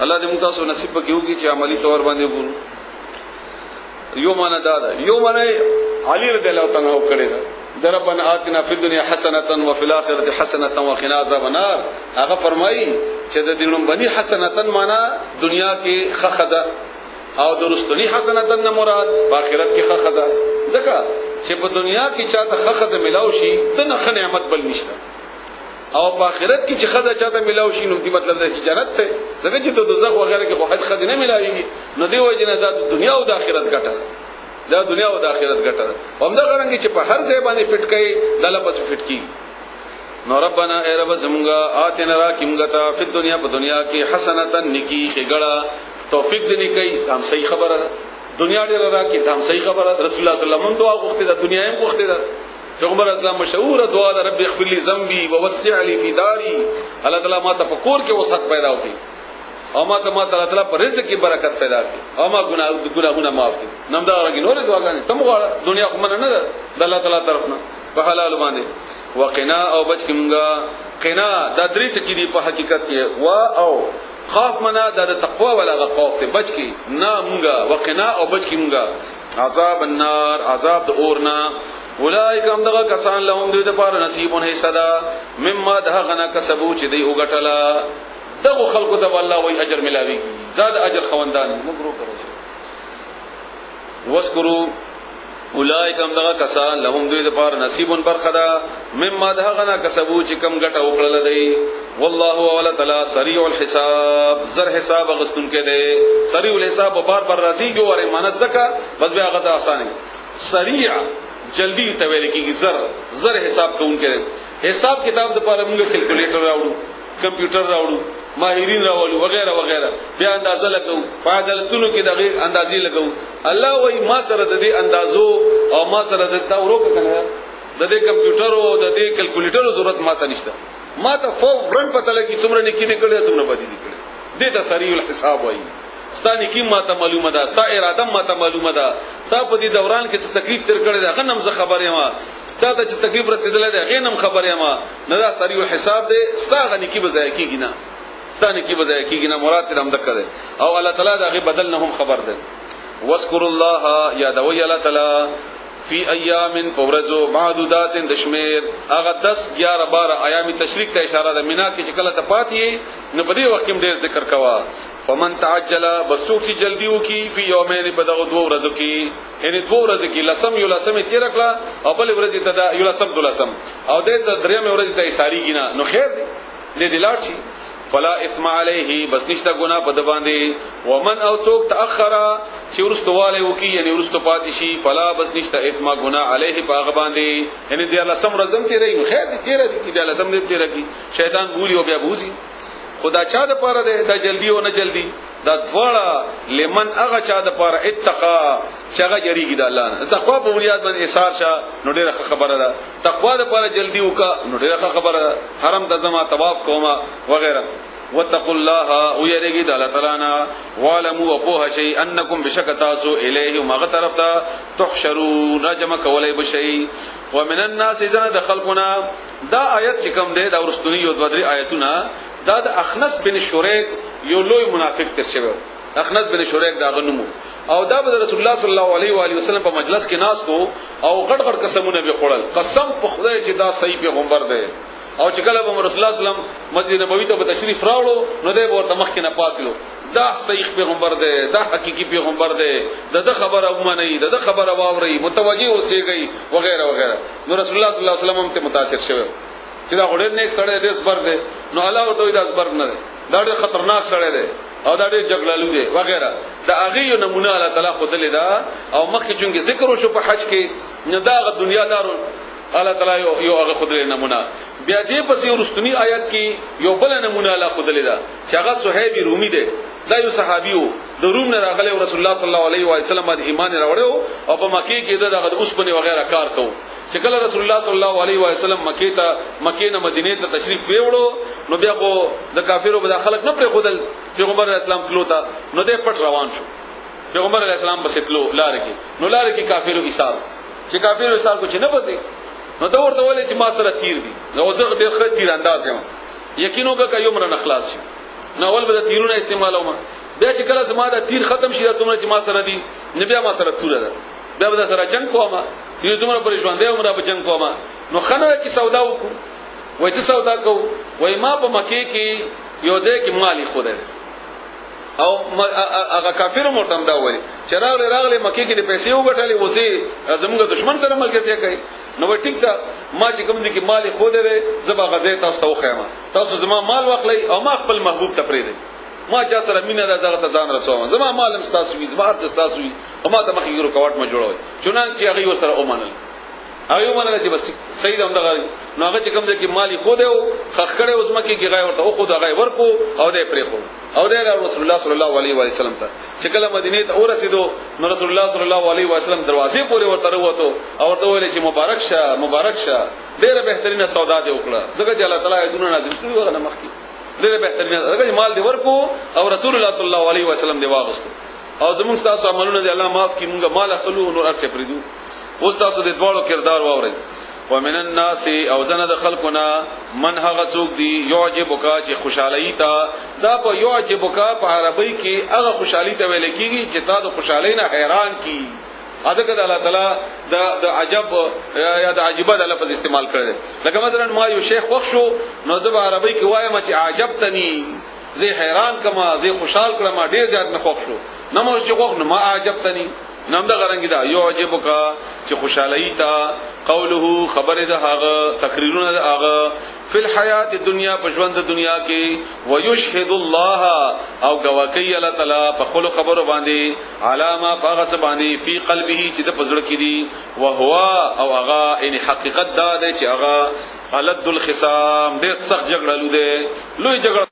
الله دې موږ تاسو نصیب وکړي چې عملی تور باندې وګورو یو معنا دا یو معنا علی رضی الله تعالی عنہ کړی دا دربنا آتنا فی الدنيا حسنه وفي الاخره حسنه وقنا عذاب النار هغه فرمایي چې د دینوم باندې حسنه معنا دنیا کې خخذا او درستنی حسنه نه مراد په آخرت کې خخذا ځکه چې په دنیا کې چاته خخذا ملاو شي دنه خ نعمت بل نشته او په آخرت کې چې خدای چاته ملاو شي نو دې مطلب دی چې جنت ته دغه چې د دوزخ وغیرہ کې خو حد خزینه ملاويږي نو دی وایي نه د دنیا او د آخرت ګټه دا دنیا او د آخرت ګټه هم دا غرانګي چې په هر ځای باندې فټ کړي دله بس فټ کی نو ربنا ای رب زمونږه آتنا را کیمګه تا په دنیا په دنیا کې حسنتن نکی خګړه توفیق دې نه کوي هم صحیح خبره دنیا دې را کې هم صحیح خبره رسول الله صلی الله علیه وسلم دعا غوښته د دنیا هم غوښته ده پیغمبر اسلام مشهور دعا ده رب اغفر لي ذنبي ووسع لي في داري الله تعالی ما ته پکور کې وسعت پیدا وکړي او ما ته الله تعالی پر رزق کې برکت پیدا کړي او ما ګناهونه معاف کړي نم دا ورګي نور دعاګانې تم غواړه دنیا کوم نه ده د الله تعالی طرفنا په حلال باندې وقنا او بچ کې مونږه قنا دا درې ټکی دي په حقیقت کې وا او خاف منا د تقوا ولا خوف ته بچ کی نه مونږه وقنا او بچ کی مونږه عذاب النار عذاب د اورنا اولئک هم دغه کسان لهم دوی د پاره نصیبون حصہ ده مما ده غنا کسبو چې دی وګټلا دغه خلکو ته الله وای اجر ملاوي زاد اجر خوندان مبرو کړی وذکروا اولئک هم دغه کسان لهم دوی د پاره نصیبون برخدا مما ده غنا کسبو چې کم ګټه وکړل دی والله ولا تعالی سریع الحساب زر حساب غستون کې دی سریع الحساب بار راضی جو ور مانس دکا بس بیا هغه آسان سریع جلدی ته ویل کیږي زر حساب کوونکې حساب کتاب د پاره موږ کیلکولیټر راوړو کمپیوټر راوړو ماهرین راوړو وغیرہ وغیرہ بیا اندازه لګو فاعلتونو کې دغه اندازې لګو الله وای ما سره د دې اندازو او ما سره د تاورو کنه د دې کمپیوټر او د دې کیلکولیټر ضرورت ماته نشته ماته فورن پته لګي څومره نکینه کړي څومره بدی کړي دې ته سریع الحساب وای ستانی کی ماته معلومه ده ستا اراده ماته معلومه ده تا په دې دوران کې څه تکلیف تر کړی ده غنم زه خبره ما تا ته چې تکلیف رسیدله ده غنم خبره ما نه دا سریع الحساب ده ستا غنی کی بځای کیږي نه ستانی کی بځای کیږي نه مراد تر هم ده کړي او الله تعالی دا غي بدل نه هم خبر ده واذكر الله یا دوی الله تعالی فی ایام پورزو معدودات دشمیر هغه 10 11 12 ایام تشریق ته اشاره ده مینا کې چې کله ته پاتې نو په دې وخت کې ډېر ذکر کوا فمن تعجل بسوک جلدی وکي فی یومین بدغ دو ورځو کې یعنی دو ورځو کې لسم یو لسم تیر کړه او بل ورځ ته دا یو لسم دو لسم او د دریم ورځ ته اشاری کینا نو خیر دې لاړ شي فلا اثم علیه بس نشتا گناہ په د باندې ومن او څوک تاخر چې ورستواله وکي یعنی ورستو پاتې شي فلا بس نشتا اثم گناہ علیه په باندې یعنی دې الله سم رزم تیرې خیر دې تیرې دې الله سم دې تیرې کی شیطان بولی او بیا بوزي خدا چا د پاره ده دا جلدی او نه جلدی دا دواړه لمن هغه چا د پاره اتقا چې هغه یریږي د الله نه تقوا په بنیاد باندې اثار شه نو ډیره خبره ده تقوا د پاره جلدی وکا نو ډیره خبره ده حرم د زما طواف کوما وغیرہ واتقوا الله ويرجي د الله تعالی نه والمو وقوه شي انکم بشکتاسو الیه ما طرف ته تحشرون رجم کولای بشي ومن الناس اذا دخلنا دا آیت چې کوم ده دا ورستونی یو د آیتونه دا د اخنس بن شریک یو لوی منافق تر شوی اخنس بن شریک دا غنمو او دا به رسول الله صلی الله علیه و علیه وسلم په مجلس کې ناس کو او غټ غټ قسمونه به خورل قسم په خدای چې دا صحیح پیغمبر دی او چې کله به رسول الله صلی الله علیه وسلم مسجد نبوی ته تشریف راوړو نو دی ورته مخ کې نه پاتلو دا صحیح پیغمبر دی دا حقيقي پیغمبر دی دا خبره ومني دا خبره واوري متوجي اوسېږي وغیرہ وغیرہ نو رسول الله صلی الله علیه وسلم ته متاثر شوی چې دا غوډر نه سړی دې صبر دی نو الله ورته دا صبر نه دی دا ډېر خطرناک سړی دی او دا ډېر جګړالو دی وغیرہ دا هغه یو نمونه الله تعالی خود لیدا او مخکې چونګې ذکر وشو په حج کې نه دا دنیا دارو الله تعالی یو هغه خود نمونه بیا دې پسې ورستنی آیات کې یو بل نمونه الله خود لیدا چې هغه صہیب رومي دی دا یو صحابیو د روم نه راغلی رسول الله صلی الله علیه و سلم باندې ایمان راوړو او په مکه کې دغه اوسپنه وغیرہ کار کوو چې کله رسول الله صلی الله علیه و سلم مکه نه مدینه ته تشریف ویوړو نو بیا خو د کافرو به خلک نه پرې خودل پیغمبر اسلام تلو تا نو دې پټ روان شو پیغمبر اسلام بس تلو لار کې کافرو ایثار چې کافرو ایثار کو چې نه بسي نو دا ورته ولې چې ما سره تیر دي نو زه ډېر ښه تیر انداز یم یقینو که یو مر نه خلاص شي نو ول به تیرونه استعمالوم بیا چې کله زما دا تیر ختم شي ته چې ما سره دي نبي ما سره تور ده بیا به سره جنگ کوما یو دومره پرېښوان دی عمره به جنگ کوما نو خنه کی سودا وکړو وای چې سودا کو وای ما په مکه کې یو ځای کې مالی خوده او هغه کافر مرتم دا وایي چې راغله مکه کې د پیسې وګټلې وسی زموږ دشمن سره ملګرتیا کوي نو ټیک ده ما چې کوم دي کې مالی خوده ده زبا غزه تاسو ته خیمه تاسو زما مال واخلئ او ما خپل محبوب ته پرېږدئ ما چا سره مینه ده زغه ته ځان رسوم زما مال مستاسو وي زما ارت استاسو وي او ما ته مخې ګرو کوټ ما جوړوي چونان چې هغه ور سره اومنل هغه ومنل چې بس صحیح ده همدغه نو هغه چې کوم ځای کې مالی خوده او خخکړې اوس مکه کې غای ورته او خود هغه ورکو او دې پرې خو او دې رسول الله صلی الله علیه و سلم ته چې کله مدینه ته ورسېدو نو رسول الله صلی الله علیه و سلم دروازې پورې ورته وته او ورته ویل چې مبارک شه ډېر بهترینه سودا دې وکړه دغه چې الله تعالی دونه نازل کړی وغه مخکې ډېر بهترینه دغه مال دې ورکو او رسول الله صلی الله علیه و سلم دې واغستو او زموږ تاسو عملونه دې الله معاف کړي موږ مال خلو نور ارڅ پریدو اوس تاسو دې دوړو کردار واورئ ومن الناس او زنه د خلقنا من هغه څوک دی یعجبک چې خوشالۍ تا دا په یعجبک په عربی کې هغه خوشالۍ ته ویل کیږي چې تاسو خوشالۍ نه حیران کی اځکه د الله تعالی د عجب یا د عجيبه د لفظ استعمال کړي لکه مثلا ما یو شیخ خوښ شو نو زه په عربی کې وایم چې عجبتنی زه حیران کما زه خوشحال کړم ډیر زیات مې خوښ شو نو مو چې خوښ نو ما عجبتنی نام دا غرنګی دا یو عجبک چې خوشالۍ تا قوله خبر ده هغه تقریرونه ده هغه فی الحیات الدنیا په ژوند دنیا کې ويشهد الله او گواکی الله تعالی په خپل خبرو باندې علامه باغس باندې فی قلبه چې د پزړه کې دی او هو او هغه ان حقیقت دا ده چې هغه علد الخصام ډېر سخت جګړه لوده لوی جګړه